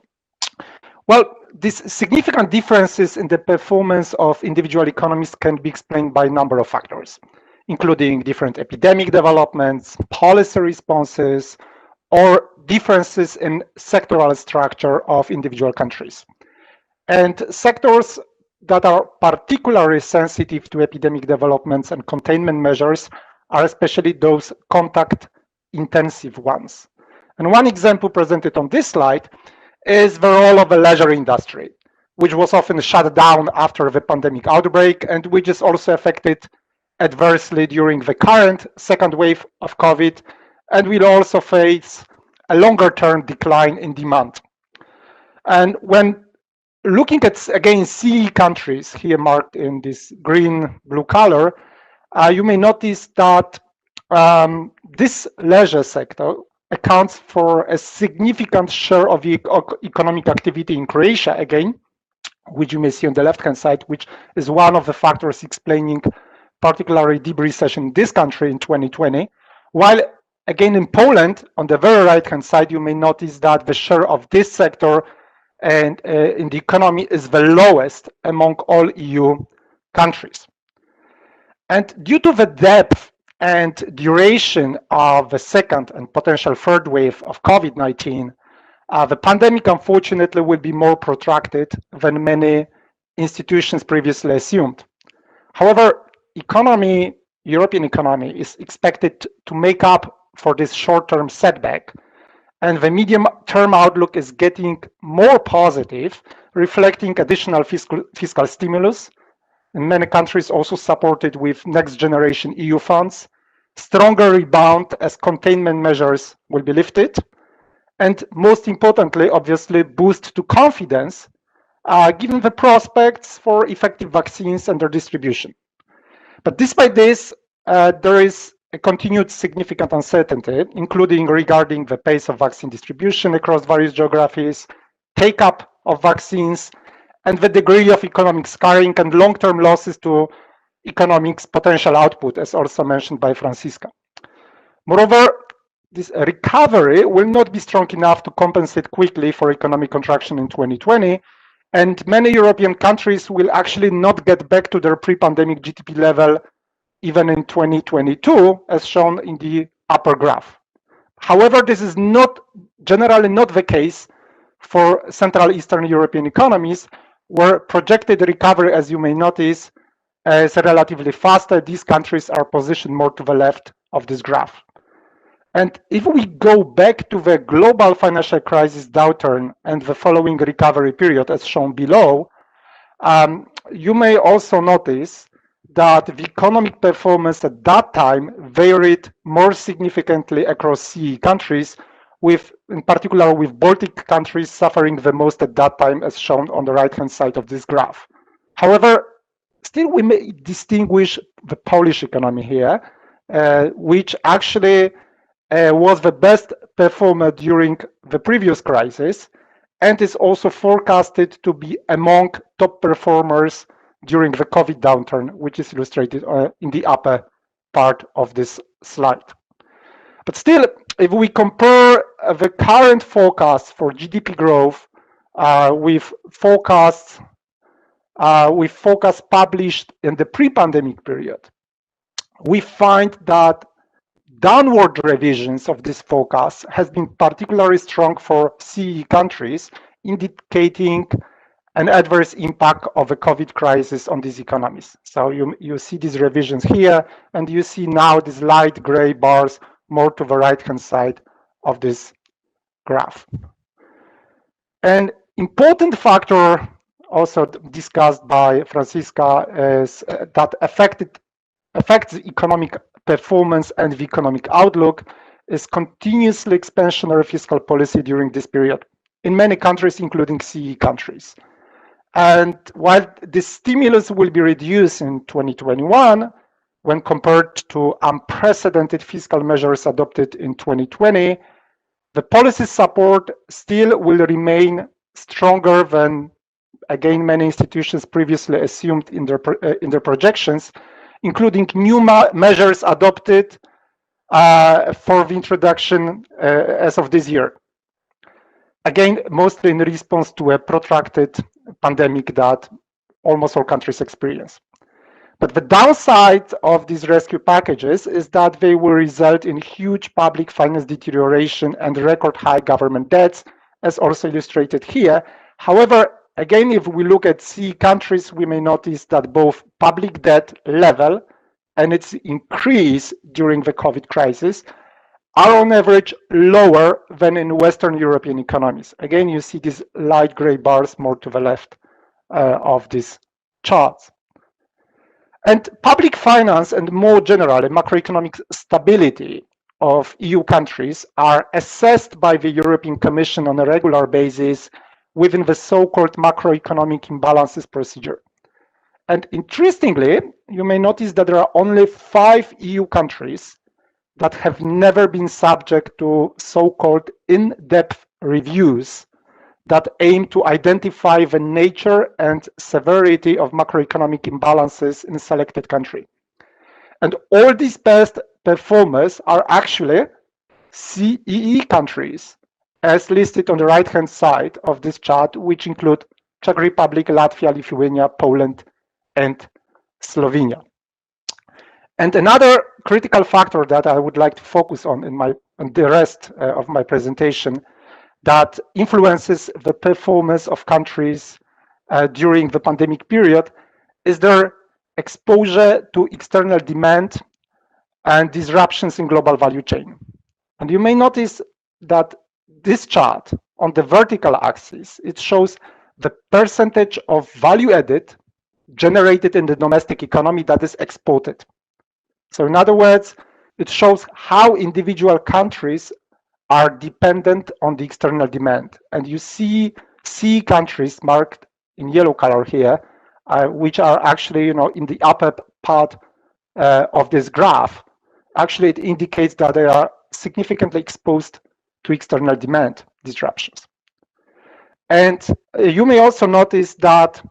Well, these significant differences in the performance of individual economies can be explained by a number of factors, including different epidemic developments, policy responses, or differences in sectoral structure of individual countries. And sectors that are particularly sensitive to epidemic developments and containment measures are especially those contact-intensive ones. And one example presented on this slide is the role of the leisure industry, which was often shut down after the pandemic outbreak and which is also affected adversely during the current second wave of COVID, and will also face a longer-term decline in demand. And when looking at, again, CEE countries, here marked in this green-blue color, you may notice that this leisure sector accounts for a significant share of the economic activity in Croatia, again, which you may see on the left-hand side, which is one of the factors explaining particularly deep recession in this country in 2020. While again in Poland, on the very right-hand side, you may notice that the share of this sector and in the economy is the lowest among all EU countries. And due to the depth and duration of the second and potential third wave of COVID-19, the pandemic unfortunately will be more protracted than many institutions previously assumed. However, European economy is expected to make up for this short-term setback, and the medium-term outlook is getting more positive, reflecting additional fiscal stimulus, in many countries also supported with next-generation EU funds, stronger rebound as containment measures will be lifted, and most importantly, obviously, boost to confidence, given the prospects for effective vaccines and their distribution. But despite this, there is a continued significant uncertainty, including regarding the pace of vaccine distribution across various geographies, take-up of vaccines, and the degree of economic scarring and long-term losses to economic's potential output, as also mentioned by Franziska. Moreover, this recovery will not be strong enough to compensate quickly for economic contraction in 2020, and many European countries will actually not get back to their pre-pandemic GDP level even in 2022, as shown in the upper graph. However, this is generally not the case for Central Eastern European economies, where projected recovery, as you may notice, is relatively faster. These countries are positioned more to the left of this graph. And if we go back to the global financial crisis downturn and the following recovery period, as shown below, you may also notice that the economic performance at that time varied more significantly across CEE countries, in particular with Baltic countries suffering the most at that time, as shown on the right-hand side of this graph. However, still we may distinguish the Polish economy here, which actually was the best performer during the previous crisis and is also forecasted to be among top performers during the COVID downturn, which is illustrated in the upper part of this slide. But still, if we compare the current forecast for GDP growth with forecasts published in the pre-pandemic period, we find that downward revisions of this forecast has been particularly strong for CEE countries, indicating an adverse impact of the COVID crisis on these economies. So you see these revisions here, and you see now these light gray bars more to the right-hand side of this graph. An important factor also discussed by Franziska is that affects economic performance and the economic outlook is continuously expansionary fiscal policy during this period in many countries, including CEE countries. And while this stimulus will be reduced in 2021, when compared to unprecedented fiscal measures adopted in 2020, the policy support still will remain stronger than, again, many institutions previously assumed in their projections, including new measures adopted for the introduction as of this year. Again, mostly in response to a protracted pandemic that almost all countries experience. But the downside of these rescue packages is that they will result in huge public finance deterioration and record high government debts, as also illustrated here. However, again, if we look at CEE countries, we may notice that both public debt level and its increase during the COVID crisis are on average lower than in Western European economies. Again, you see these light gray bars more to the left of these charts. And public finance and more generally macroeconomic stability of EU countries are assessed by the European Commission on a regular basis within the so-called macroeconomic imbalances procedure. And interestingly, you may notice that there are only 5 EU countries that have never been subject to so-called in-depth reviews that aim to identify the nature and severity of macroeconomic imbalances in a selected country. And all these best performers are actually CEE countries, as listed on the right-hand side of this chart, which include Czech Republic, Latvia, Lithuania, Poland, and Slovenia. And another critical factor that I would like to focus on in the rest of my presentation that influences the performance of countries during the pandemic period is their exposure to external demand and disruptions in global value chain. And you may notice that this chart on the vertical axis, it shows the percentage of value added generated in the domestic economy that is exported. So in other words, it shows how individual countries are dependent on the external demand. And you see CEE countries marked in yellow color here, which are actually, in the upper part of this graph. Actually, it indicates that they are significantly exposed to external demand disruptions. And you may also notice that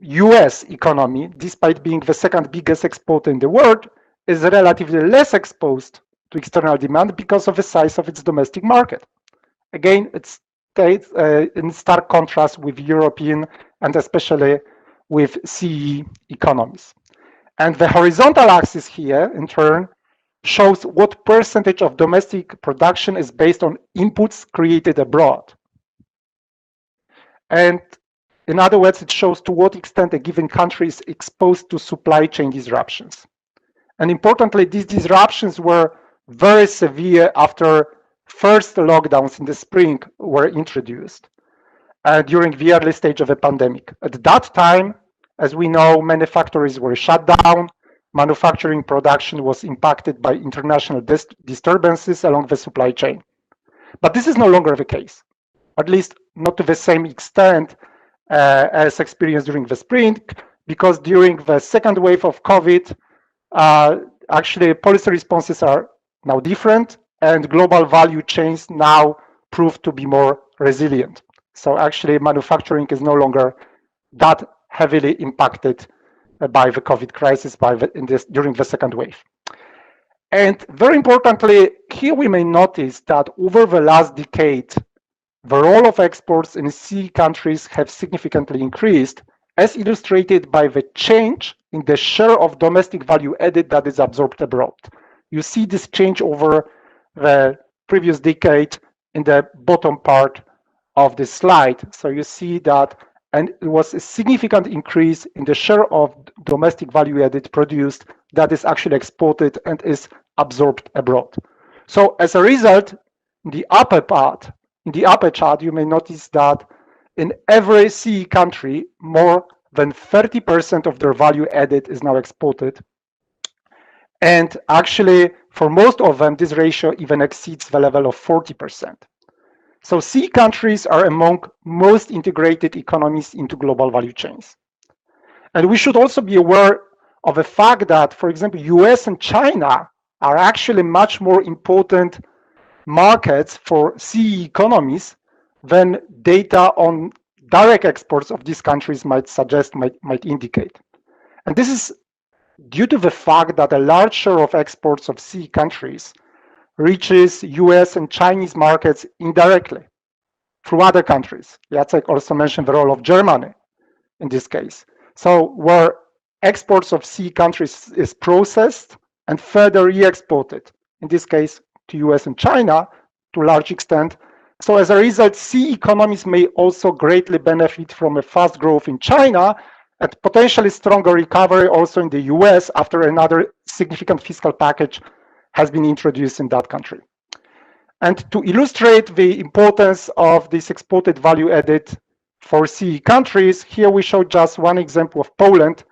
US economy, despite being the second biggest exporter in the world, is relatively less exposed to external demand because of the size of its domestic market. Again, it stays in stark contrast with European and especially with CEE economies. And the horizontal axis here, in turn, shows what percentage of domestic production is based on inputs created abroad. And in other words, it shows to what extent a given country is exposed to supply chain disruptions. And importantly, these disruptions were very severe after first lockdowns in the spring were introduced during the early stage of the pandemic. At that time, as we know, many factories were shut down, manufacturing production was impacted by international disturbances along the supply chain. But this is no longer the case, at least not to the same extent as experienced during the spring, because during the second wave of COVID, actually policy responses are now different, and global value chains now prove to be more resilient. So actually manufacturing is no longer that heavily impacted by the COVID crisis during the second wave. And very importantly, here we may notice that over the last decade, the role of exports in CEE countries have significantly increased, as illustrated by the change in the share of domestic value added that is absorbed abroad. You see this change over the previous decade in the bottom part of the slide. So you see that, and it was a significant increase in the share of domestic value added produced that is actually exported and is absorbed abroad. So as a result, in the upper part, in the upper chart, you may notice that in every CEE country, more than 30% of their value added is now exported. And actually, for most of them, this ratio even exceeds the level of 40%. So CEE countries are among most integrated economies into global value chains. And we should also be aware of the fact that, for example, US and China are actually much more important markets for CEE economies than data on direct exports of these countries might suggest, might indicate. And this is due to the fact that a large share of exports of CEE countries reaches US and Chinese markets indirectly through other countries. Jacek also mentioned the role of Germany in this case. So where exports of CEE countries is processed and further re-exported, in this case to US and China to a large extent. So as a result, CEE economies may also greatly benefit from a fast growth in China and potentially stronger recovery also in the US after another significant fiscal package has been introduced in that country. And to illustrate the importance of this exported value added for CEE countries, here we show just one example of Poland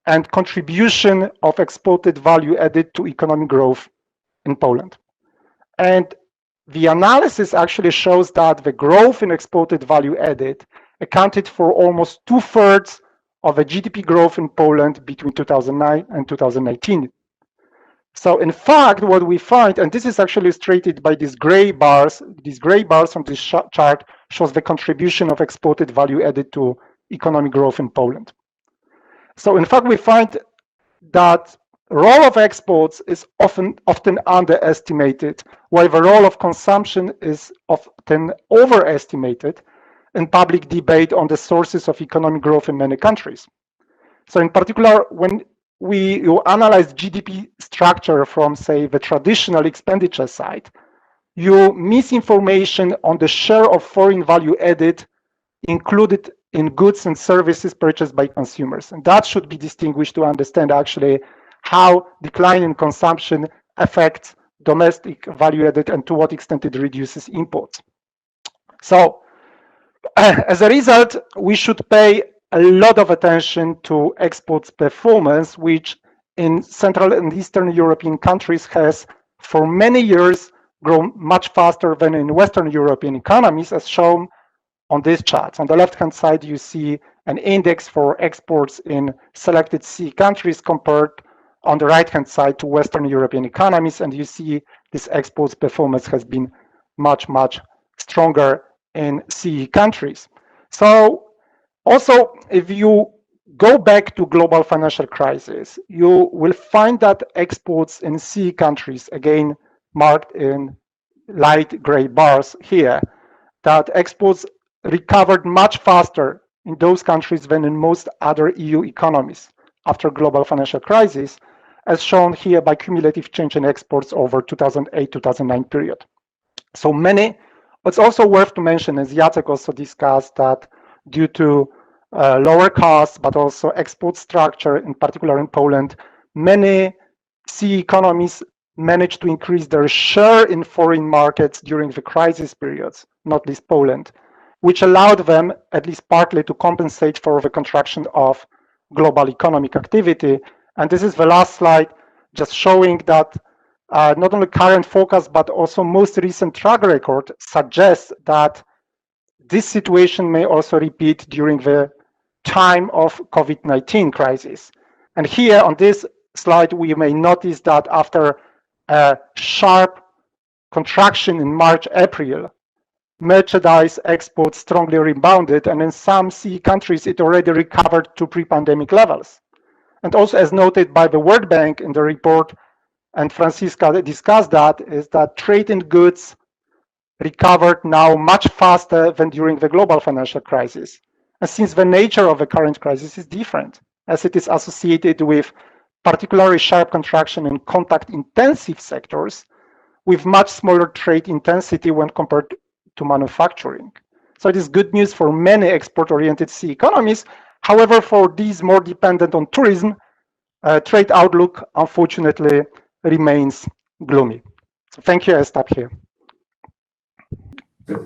and contribution of exported value added to economic growth in Poland. And the analysis actually shows that the growth in exported value added accounted for almost 2/3 of the GDP growth in Poland between 2009 and 2019. So in fact, what we find, and this is actually illustrated by these gray bars on this chart shows the contribution of exported value added to economic growth in Poland. So in fact, we find that role of exports is often underestimated, while the role of consumption is often overestimated in public debate on the sources of economic growth in many countries. So in particular, when you analyze GDP structure from, say, the traditional expenditure side, you miss information on the share of foreign value added included in goods and services purchased by consumers. And that should be distinguished to understand actually how decline in consumption affects domestic value added and to what extent it reduces imports. So as a result, we should pay a lot of attention to exports performance, which in Central and Eastern European countries has for many years grown much faster than in Western European economies, as shown on this chart. On the left-hand side, you see an index for exports in selected CEE countries compared on the right-hand side to Western European economies, and you see this exports performance has been much, much stronger in CEE countries. So also, if you go back to global financial crisis, you will find that exports in CEE countries, again marked in light gray bars here, that exports recovered much faster in those countries than in most other EU economies after global financial crisis, as shown here by cumulative change in exports over 2008-2009 period. So it's also worth to mention, as Jacek also discussed, that due to lower costs, but also export structure, in particular in Poland, many CEE economies managed to increase their share in foreign markets during the crisis periods, not least Poland, which allowed them, at least partly, to compensate for the contraction of global economic activity. And this is the last slide, just showing that not only current forecast, but also most recent track record suggests that this situation may also repeat during the time of COVID-19 crisis. And here on this slide, we may notice that after a sharp contraction in March, April, merchandise exports strongly rebounded, and in some CE countries, it already recovered to pre-pandemic levels. And also, as noted by the World Bank in the report, and Franziska discussed that, is that trade in goods recovered now much faster than during the global financial crisis. And since the nature of the current crisis is different, as it is associated with particularly sharp contraction in contact-intensive sectors, with much smaller trade intensity when compared to manufacturing. So it is good news for many export-oriented CE economies. However, for these more dependent on tourism, trade outlook unfortunately remains gloomy. So thank you. I stop here.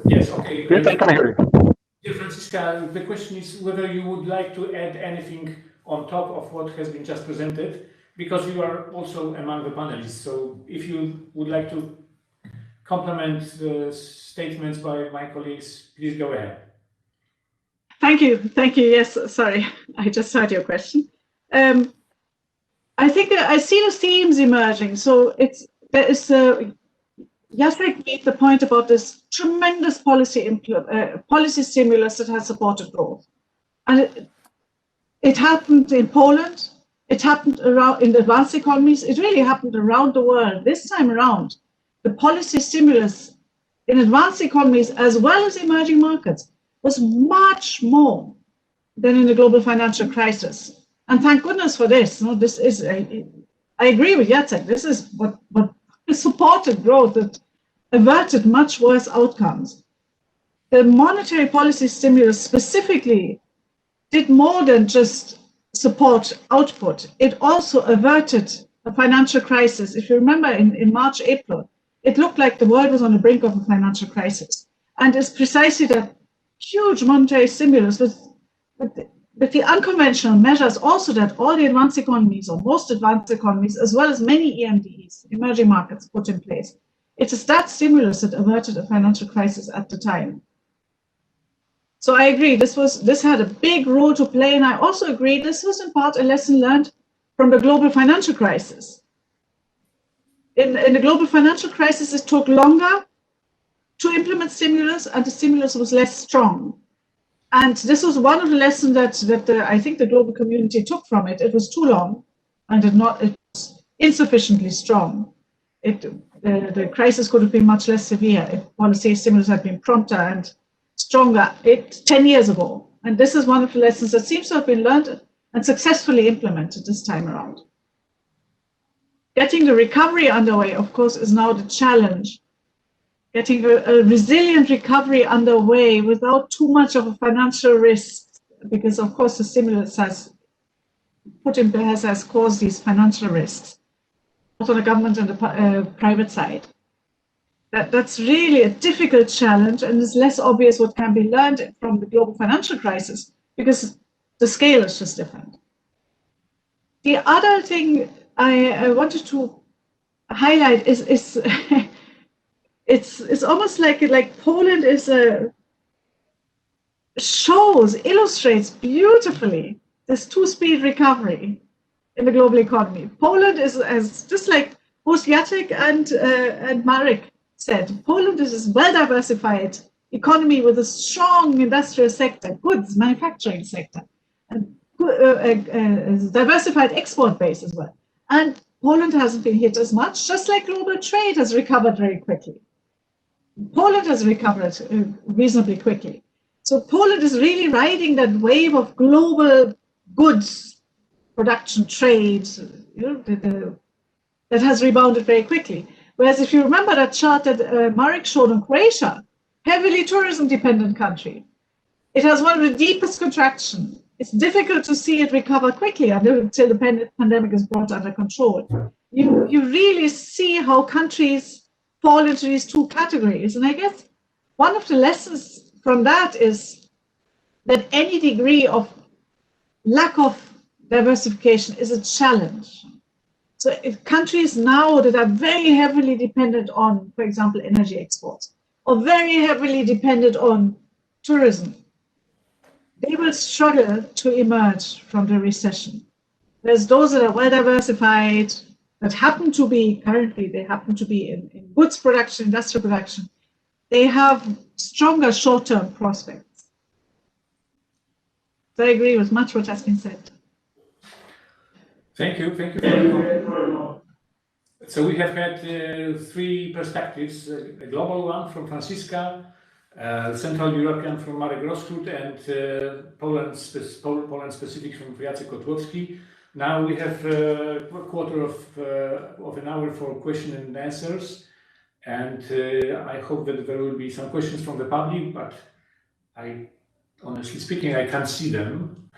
Yes, okay. Yes, I can hear you. Dear Franziska, the question is whether you would like to add anything on top of what has been just presented, because you are also among the panelists. So if you would like to complement the statements by my colleagues, please go ahead. Thank you. Thank you. Yes, sorry, I just heard your question. I think that I see the themes emerging. So there is Jacek made the point about this tremendous policy stimulus that has supported growth, and it happened in Poland. It happened around in the advanced economies. It really happened around the world. This time around, the policy stimulus in advanced economies as well as emerging markets was much more than in the global financial crisis. And thank goodness for this. No, this is, I agree with Jacek, this is what supported growth, that averted much worse outcomes. The monetary policy stimulus specifically did more than just support output. It also averted a financial crisis. If you remember in March, April, it looked like the world was on the brink of a financial crisis. And it's precisely that huge monetary stimulus with the unconventional measures also that all the advanced economies, or most advanced economies, as well as many EMDs, emerging markets, put in place. It is that stimulus that averted a financial crisis at the time. So I agree, this had a big role to play, and I also agree this was in part a lesson learned from the global financial crisis. In the global financial crisis, it took longer to implement stimulus, and the stimulus was less strong. And this was one of the lessons that I think the global community took from it. It was too long, and it was insufficiently strong. The crisis could have been much less severe if policy stimulus had been prompter and stronger 10 years ago. And this is one of the lessons that seems to have been learned and successfully implemented this time around. Getting the recovery underway, of course, is now the challenge. Getting a resilient recovery underway without too much of a financial risk, because of course the stimulus has caused these financial risks, both on the government and the private side. That's really a difficult challenge, and it's less obvious what can be learned from the global financial crisis because the scale is just different. The other thing I wanted to highlight is it's almost like Poland illustrates beautifully this two-speed recovery in the global economy. Poland is, as just like both Jacek and Marek said, Poland is a well-diversified economy with a strong industrial sector, goods manufacturing sector, and a diversified export base as well. And Poland hasn't been hit as much, just like global trade has recovered very quickly. Poland has recovered reasonably quickly. So Poland is really riding that wave of global goods production, trade, that has rebounded very quickly. Whereas if you remember that chart that Marek showed on Croatia, heavily tourism-dependent country, it has one of the deepest contraction. It's difficult to see it recover quickly until the pandemic is brought under control. You really see how countries fall into these two categories. And I guess one of the lessons from that is that any degree of lack of diversification is a challenge. So if countries now that are very heavily dependent on, for example, energy exports, or very heavily dependent on tourism, they will struggle to emerge from the recession. Whereas those that are well diversified, that happen to be currently, they happen to be in goods production, industrial production, they have stronger short-term prospects. So I agree with much what has been said. Thank you. Thank you for your comment. So we have had three perspectives: a global one from Franziska, Central European from Marek Roskut, and Poland specific from Jacek Kotłowski. Now we have a quarter of an hour for question and answers, and I hope that there will be some questions from the public, but honestly speaking, I can't see them.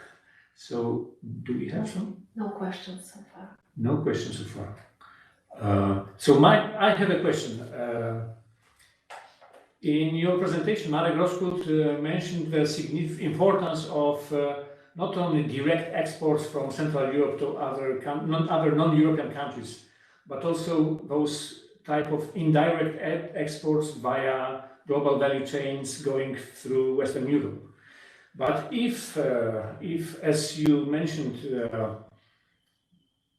So do we have some? No questions so far. No questions so far. I have a question. In your presentation, Marek Roskut mentioned the significant importance of not only direct exports from Central Europe to other non-European countries, but also those type of indirect exports via global value chains going through Western Europe. But if as you mentioned,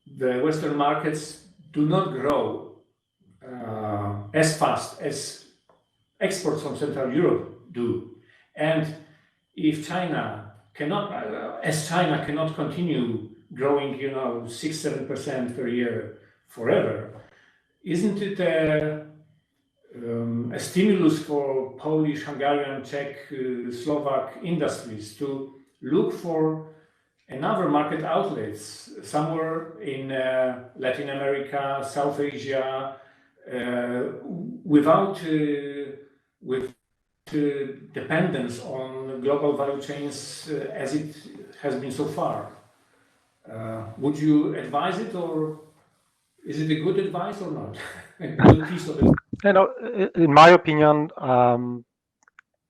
the Western markets do not grow as fast as exports from Central Europe do, and if China cannot continue growing, 6-7% per year forever, isn't it a stimulus for Polish, Hungarian, Czech, Slovak industries to look for another market outlets somewhere in Latin America, South Asia, without dependence on global value chains as it has been so far? Would you advise it, or is it a good advice or not? A good piece of advice? In my opinion,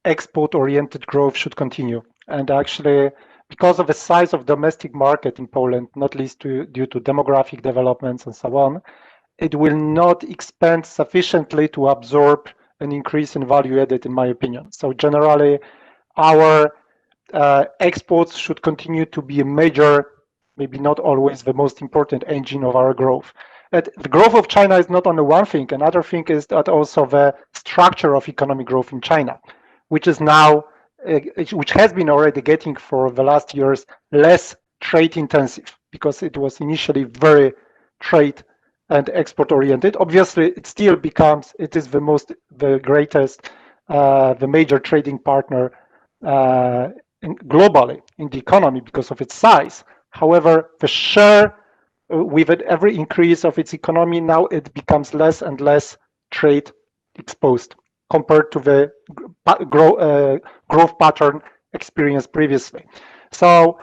export-oriented growth should continue. And actually, because of the size of domestic market in Poland, not least due to demographic developments and so on, it will not expand sufficiently to absorb an increase in value added, in my opinion. So generally, our exports should continue to be a major, maybe not always the most important engine of our growth. The growth of China is not only one thing. Another thing is that also the structure of economic growth in China, which is now, which has been already getting for the last years less trade intensive, because it was initially very trade and export oriented. Obviously, it still becomes, it is the greatest, the major trading partner globally in the economy because of its size. However, the share with every increase of its economy, now it becomes less and less trade exposed compared to the growth pattern experienced previously. So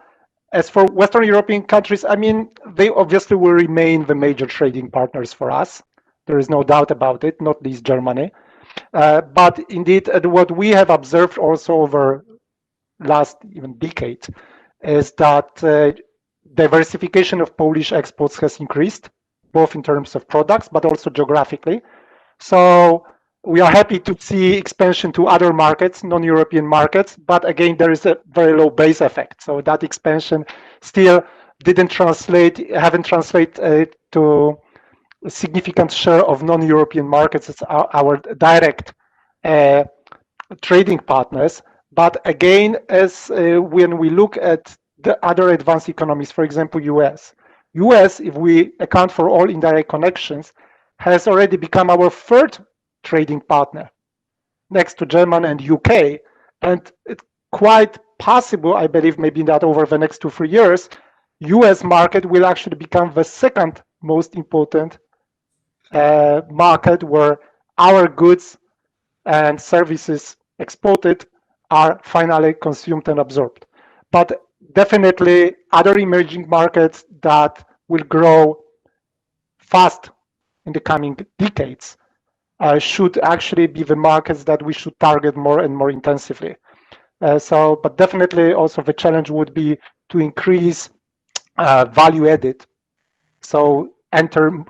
as for Western European countries, I mean, they obviously will remain the major trading partners for us. There is no doubt about it, not least Germany. But indeed, what we have observed also over last even decade is that diversification of Polish exports has increased, both in terms of products, but also geographically. So we are happy to see expansion to other markets, non-European markets, but again, there is a very low base effect. So that expansion still haven't translated to a significant share of non-European markets as our direct trading partners. But again, as when we look at the other advanced economies, for example, US, if we account for all indirect connections, has already become our third trading partner next to Germany and UK. And it's quite possible, I believe, maybe that over the next 2-3 years, US market will actually become the second most important market where our goods and services exported are finally consumed and absorbed. But definitely other emerging markets that will grow fast in the coming decades should actually be the markets that we should target more and more intensively. But definitely also the challenge would be to increase value added. So enter,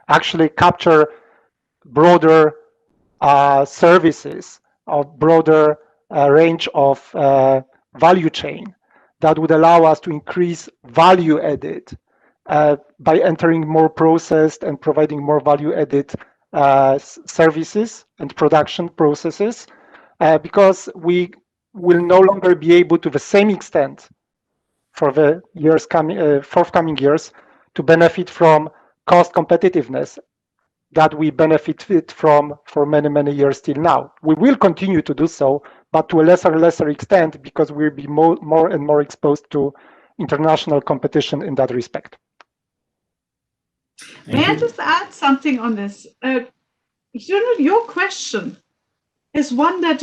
actually capture broader services, a broader range of value chain that would allow us to increase value added by entering more processed and providing more value added services and production processes, because we will no longer be able to the same extent for the years coming, forthcoming years, to benefit from cost competitiveness that we benefited from for many, many years till now. We will continue to do so, but to a lesser extent, because we'll be more and more exposed to international competition in that respect. May I just add something on this? Your question is one that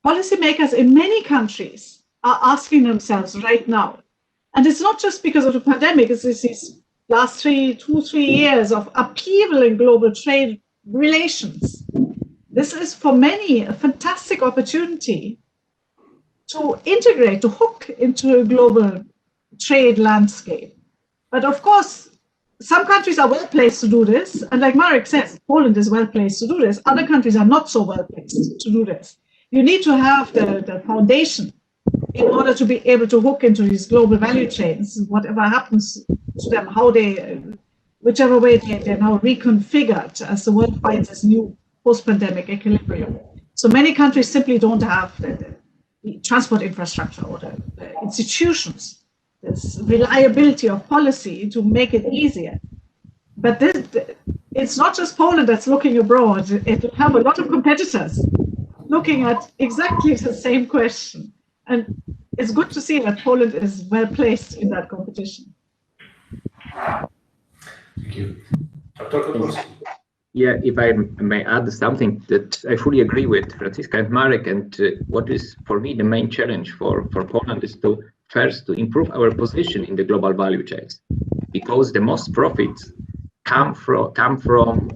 policymakers in many countries are asking themselves right now. And it's not just because of the pandemic, it's these last 2-3 years of upheaval in global trade relations. This is for many a fantastic opportunity to integrate, to hook into a global trade landscape. But of course, some countries are well placed to do this. And like Marek says, Poland is well placed to do this. Other countries are not so well placed to do this. You need to have the foundation in order to be able to hook into these global value chains, whatever happens to them, how they, whichever way they're now reconfigured as the world finds this new post-pandemic equilibrium. So many countries simply don't have the transport infrastructure or the institutions, this reliability of policy to make it easier. But it's not just Poland that's looking abroad. It will have a lot of competitors looking at exactly the same question. And it's good to see that Poland is well placed in that competition. Thank you. Dr. Kotlowski. Yeah, if I may add something, that I fully agree with Franziska and Marek, and what is for me the main challenge for Poland is to first to improve our position in the global value chains, because the most profits come from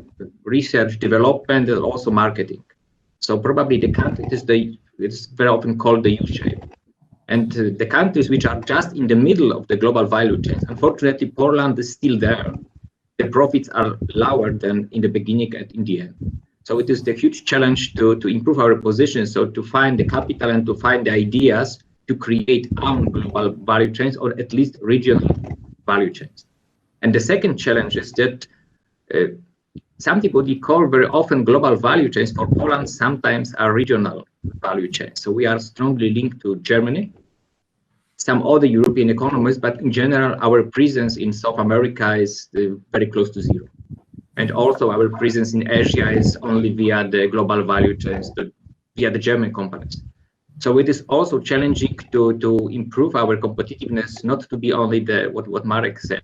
research, development, and also marketing. So probably the country it's very often called the U-shape. And the countries which are just in the middle of the global value chains, unfortunately, Poland is still there. The profits are lower than in the beginning and in the end. So it is the huge challenge to improve our position, so to find the capital and to find the ideas to create our global value chains, or at least regional value chains. And the second challenge is that something what we call very often global value chains for Poland sometimes are regional value chains. So we are strongly linked to Germany, some other European economies, but in general, our presence in South America is very close to zero. And also our presence in Asia is only via the global value chains, via the German companies. So it is also challenging to improve our competitiveness, not to be only what Marek said,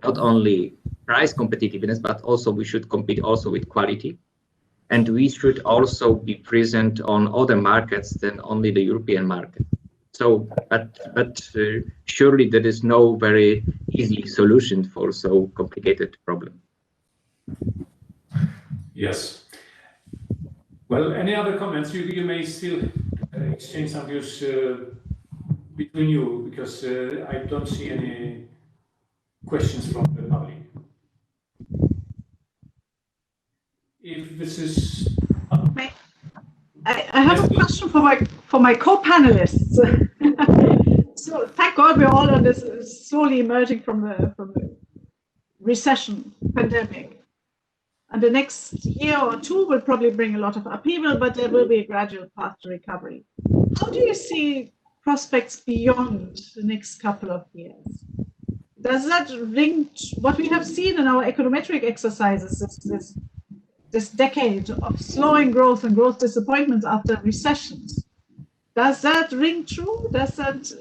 not only price competitiveness, but also we should compete also with quality. And we should also be present on other markets than only the European market. So, but surely there is no very easy solution for so complicated problem. Yes. Well, any other comments? You may still exchange some views between you, because I don't see any questions from the public. If this is... I have a question for my co-panelists. So thank God we're all on this, slowly emerging from the recession pandemic. And the next year or two will probably bring a lot of upheaval, but there will be a gradual path to recovery. How do you see prospects beyond the next couple of years? Does that ring what we have seen in our econometric exercises, this decade of slowing growth and growth disappointments after recessions? Does that ring true? Does that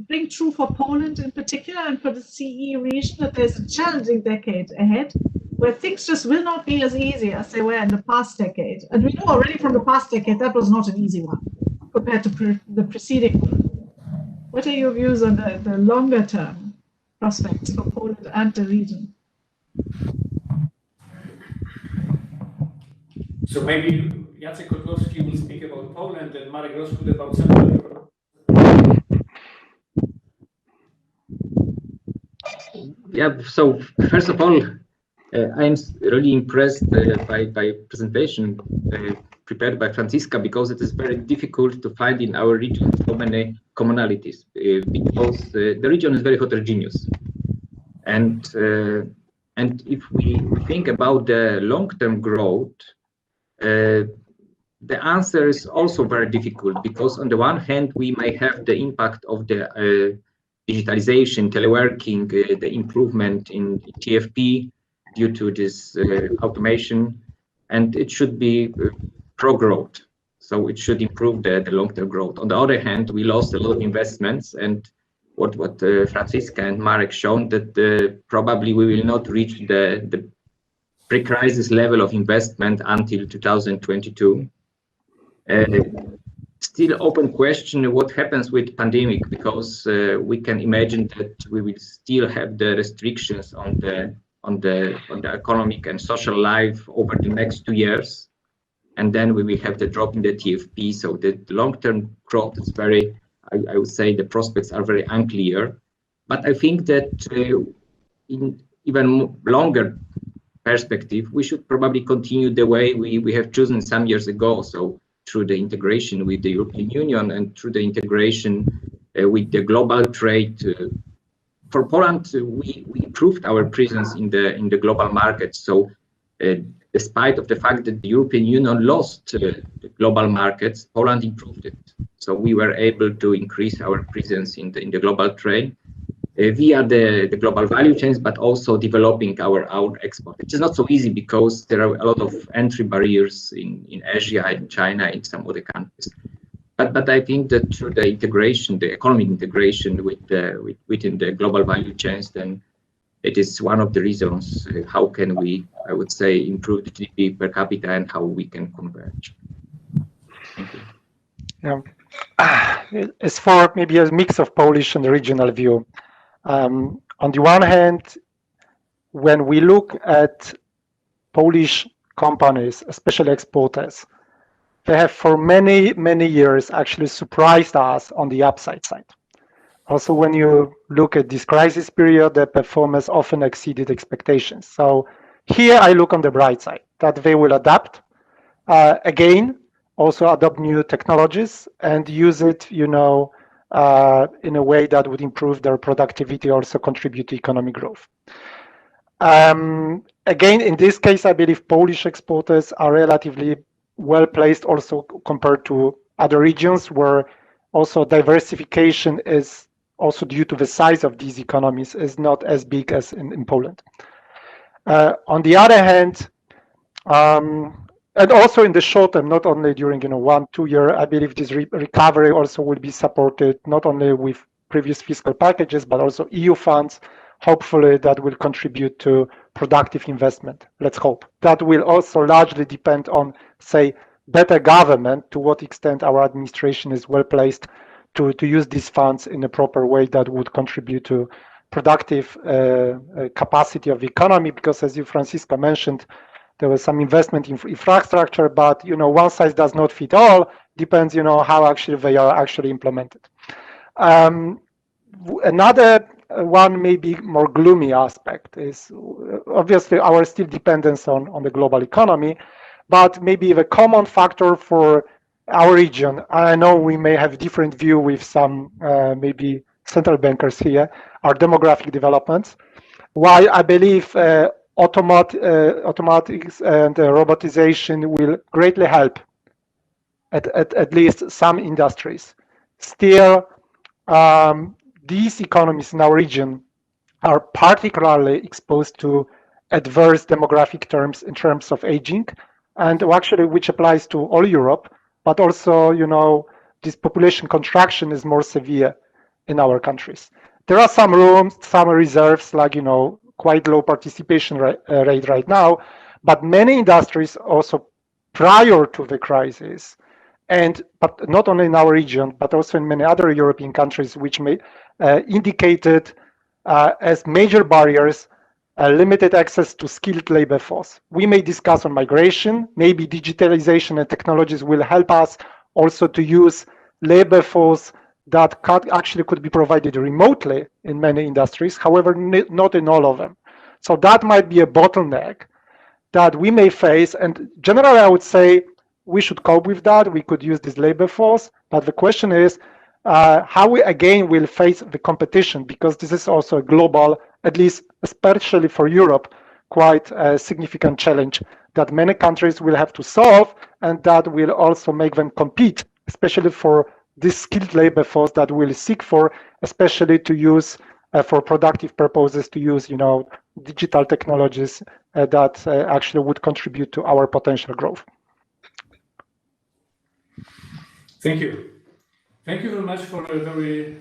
ring true for Poland in particular and for the CE region, that there's a challenging decade ahead where things just will not be as easy as they were in the past decade? And we know already from the past decade that was not an easy one compared to the preceding one. What are your views on the longer term prospects for Poland and the region? So maybe Jacek Kotlowski will speak about Poland and Marek Roskut about Central Europe. Yeah, so first of all, I'm really impressed by presentation prepared by Franziska, because it is very difficult to find in our region so many commonalities, because the region is very heterogeneous. And if we think about the long-term growth, the answer is also very difficult, because on the one hand, we may have the impact of the digitalization, teleworking, the improvement in TFP due to this automation, and it should be pro-growth. So it should improve the long-term growth. On the other hand, we lost a lot of investments, and what Franziska and Marek shown, that probably we will not reach the pre-crisis level of investment until 2022. Still open question what happens with pandemic, because we can imagine that we will still have the restrictions on the economic and social life over the next 2 years, and then we will have the drop in the TFP. So the long-term growth is very, I would say the prospects are very unclear. But I think that in even longer perspective, we should probably continue the way we have chosen some years ago. So through the integration with the European Union and through the integration with the global trade. For Poland, we improved our presence in the global market. So despite of the fact that the European Union lost the global markets, Poland improved it. So we were able to increase our presence in the global trade via the global value chains, but also developing our export. It is not so easy because there are a lot of entry barriers in Asia, in China, in some other countries. But I think that through the integration, the economic integration within the global value chains, then it is one of the reasons how can we, I would say, improve the GDP per capita and how we can converge. Thank you. Yeah. As for maybe a mix of Polish and regional view. On the one hand, when we look at Polish companies, especially exporters, they have for many, many years actually surprised us on the upside side. Also, when you look at this crisis period, the performance often exceeded expectations. So here I look on the bright side, that they will adapt, again, also adopt new technologies and use it, you know, in a way that would improve their productivity, also contribute to economic growth. Again, in this case, I believe Polish exporters are relatively well placed also compared to other regions where also diversification is also due to the size of these economies is not as big as in Poland. On the other hand, and also in the short term, not only during 1-2 years, I believe this recovery also will be supported not only with previous fiscal packages, but also EU funds. Hopefully that will contribute to productive investment. Let's hope. That will also largely depend on, say, better government, to what extent our administration is well placed to use these funds in a proper way that would contribute to productive capacity of the economy. Because as you, Franziska, mentioned, there was some investment in infrastructure, but one size does not fit all. Depends, how actually they are actually implemented. Another one maybe more gloomy aspect is obviously our still dependence on the global economy, but maybe the common factor for our region. I know we may have different view with some maybe central bankers here, are demographic developments. While I believe automatics and robotization will greatly help at least some industries. Still, these economies in our region are particularly exposed to adverse demographic terms in terms of aging, and actually which applies to all Europe, but also, this population contraction is more severe in our countries. There are some rooms, some reserves, like, quite low participation rate right now, but many industries also prior to the crisis, but not only in our region, but also in many other European countries, which may indicated as major barriers limited access to skilled labor force. We may discuss on migration, maybe digitalization and technologies will help us also to use labor force that actually could be provided remotely in many industries, however, not in all of them. So that might be a bottleneck that we may face. And generally, I would say we should cope with that. We could use this labor force. But the question is how we again will face the competition, because this is also a global, at least especially for Europe, quite a significant challenge that many countries will have to solve, and that will also make them compete, especially for this skilled labor force that we'll seek for, especially to use for productive purposes, to use, digital technologies that actually would contribute to our potential growth. Thank you. Thank you very much for a very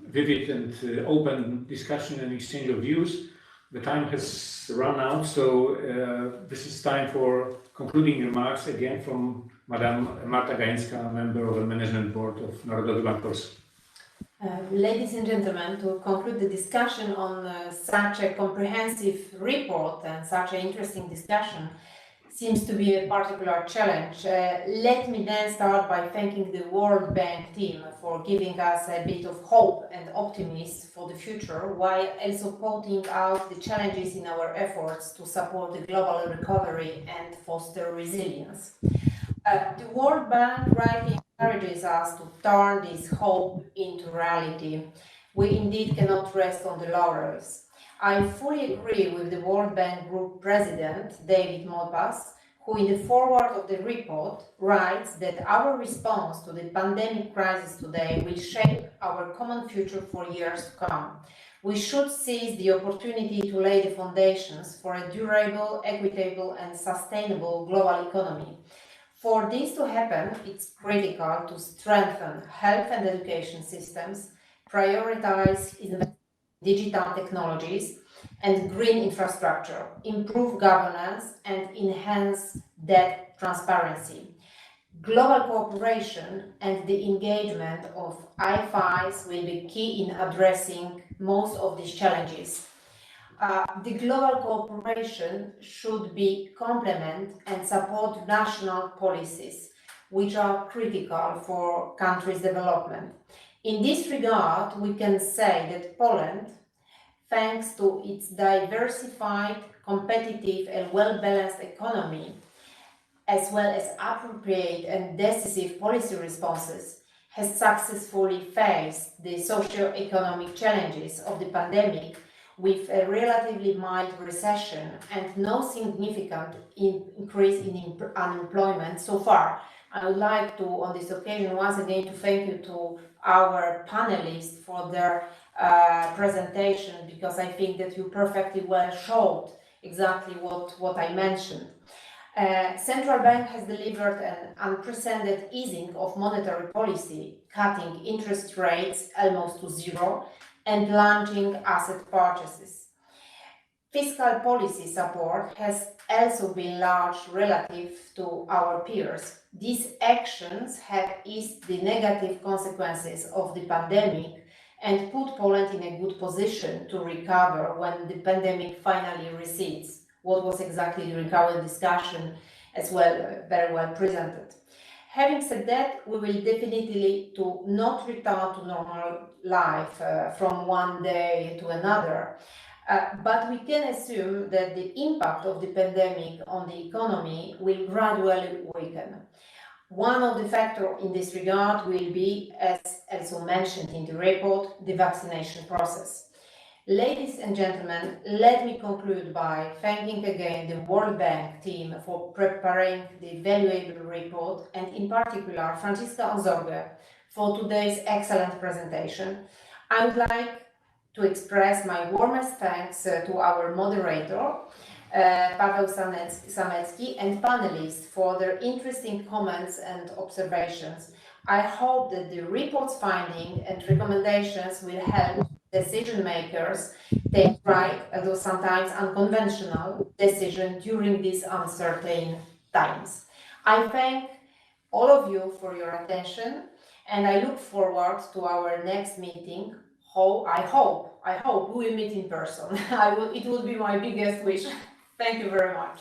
vivid and open discussion and exchange of views. The time has run out, so this is time for concluding remarks again from Madam Marta Gajęcka, member of the Management Board of Narodowy Bank Polski. Ladies and gentlemen, to conclude the discussion on such a comprehensive report and such an interesting discussion seems to be a particular challenge. Let me then start by thanking the World Bank team for giving us a bit of hope and optimism for the future, while also pointing out the challenges in our efforts to support the global recovery and foster resilience. The World Bank rightly encourages us to turn this hope into reality. We indeed cannot rest on the laurels. I fully agree with the World Bank Group President, David Malpass, who in the foreword of the report writes that our response to the pandemic crisis today will shape our common future for years to come. We should seize the opportunity to lay the foundations for a durable, equitable, and sustainable global economy. For this to happen, it's critical to strengthen health and education systems, prioritize digital technologies and green infrastructure, improve governance, and enhance debt transparency. Global cooperation and the engagement of IFIs will be key in addressing most of these challenges. The global cooperation should be complement and support national policies, which are critical for countries' development. In this regard, we can say that Poland, thanks to its diversified, competitive and well-balanced economy, as well as appropriate and decisive policy responses, has successfully faced the socio-economic challenges of the pandemic with a relatively mild recession and no significant increase in unemployment so far. I would like to, on this occasion, once again, to thank you to our panelists for their presentation, because I think that you perfectly well showed exactly what I mentioned. Central Bank has delivered an unprecedented easing of monetary policy, cutting interest rates almost to zero and launching asset purchases. Fiscal policy support has also been large relative to our peers. These actions have eased the negative consequences of the pandemic and put Poland in a good position to recover when the pandemic finally recedes. What was exactly during our discussion as well, very well presented. Having said that, we will definitely not return to normal life from one day to another. But we can assume that the impact of the pandemic on the economy will gradually weaken. One of the factors in this regard will be, as also mentioned in the report, the vaccination process. Ladies and gentlemen, let me conclude by thanking again the World Bank team for preparing the valuable report, and in particular Franziska Ozorge for today's excellent presentation. I would like to express my warmest thanks to our moderator, Paweł Samecki, and panelists for their interesting comments and observations. I hope that the report's findings and recommendations will help decision makers take right, although sometimes unconventional, decisions during these uncertain times. I thank all of you for your attention, and I look forward to our next meeting. I hope we will meet in person. It would be my biggest wish. Thank you very much.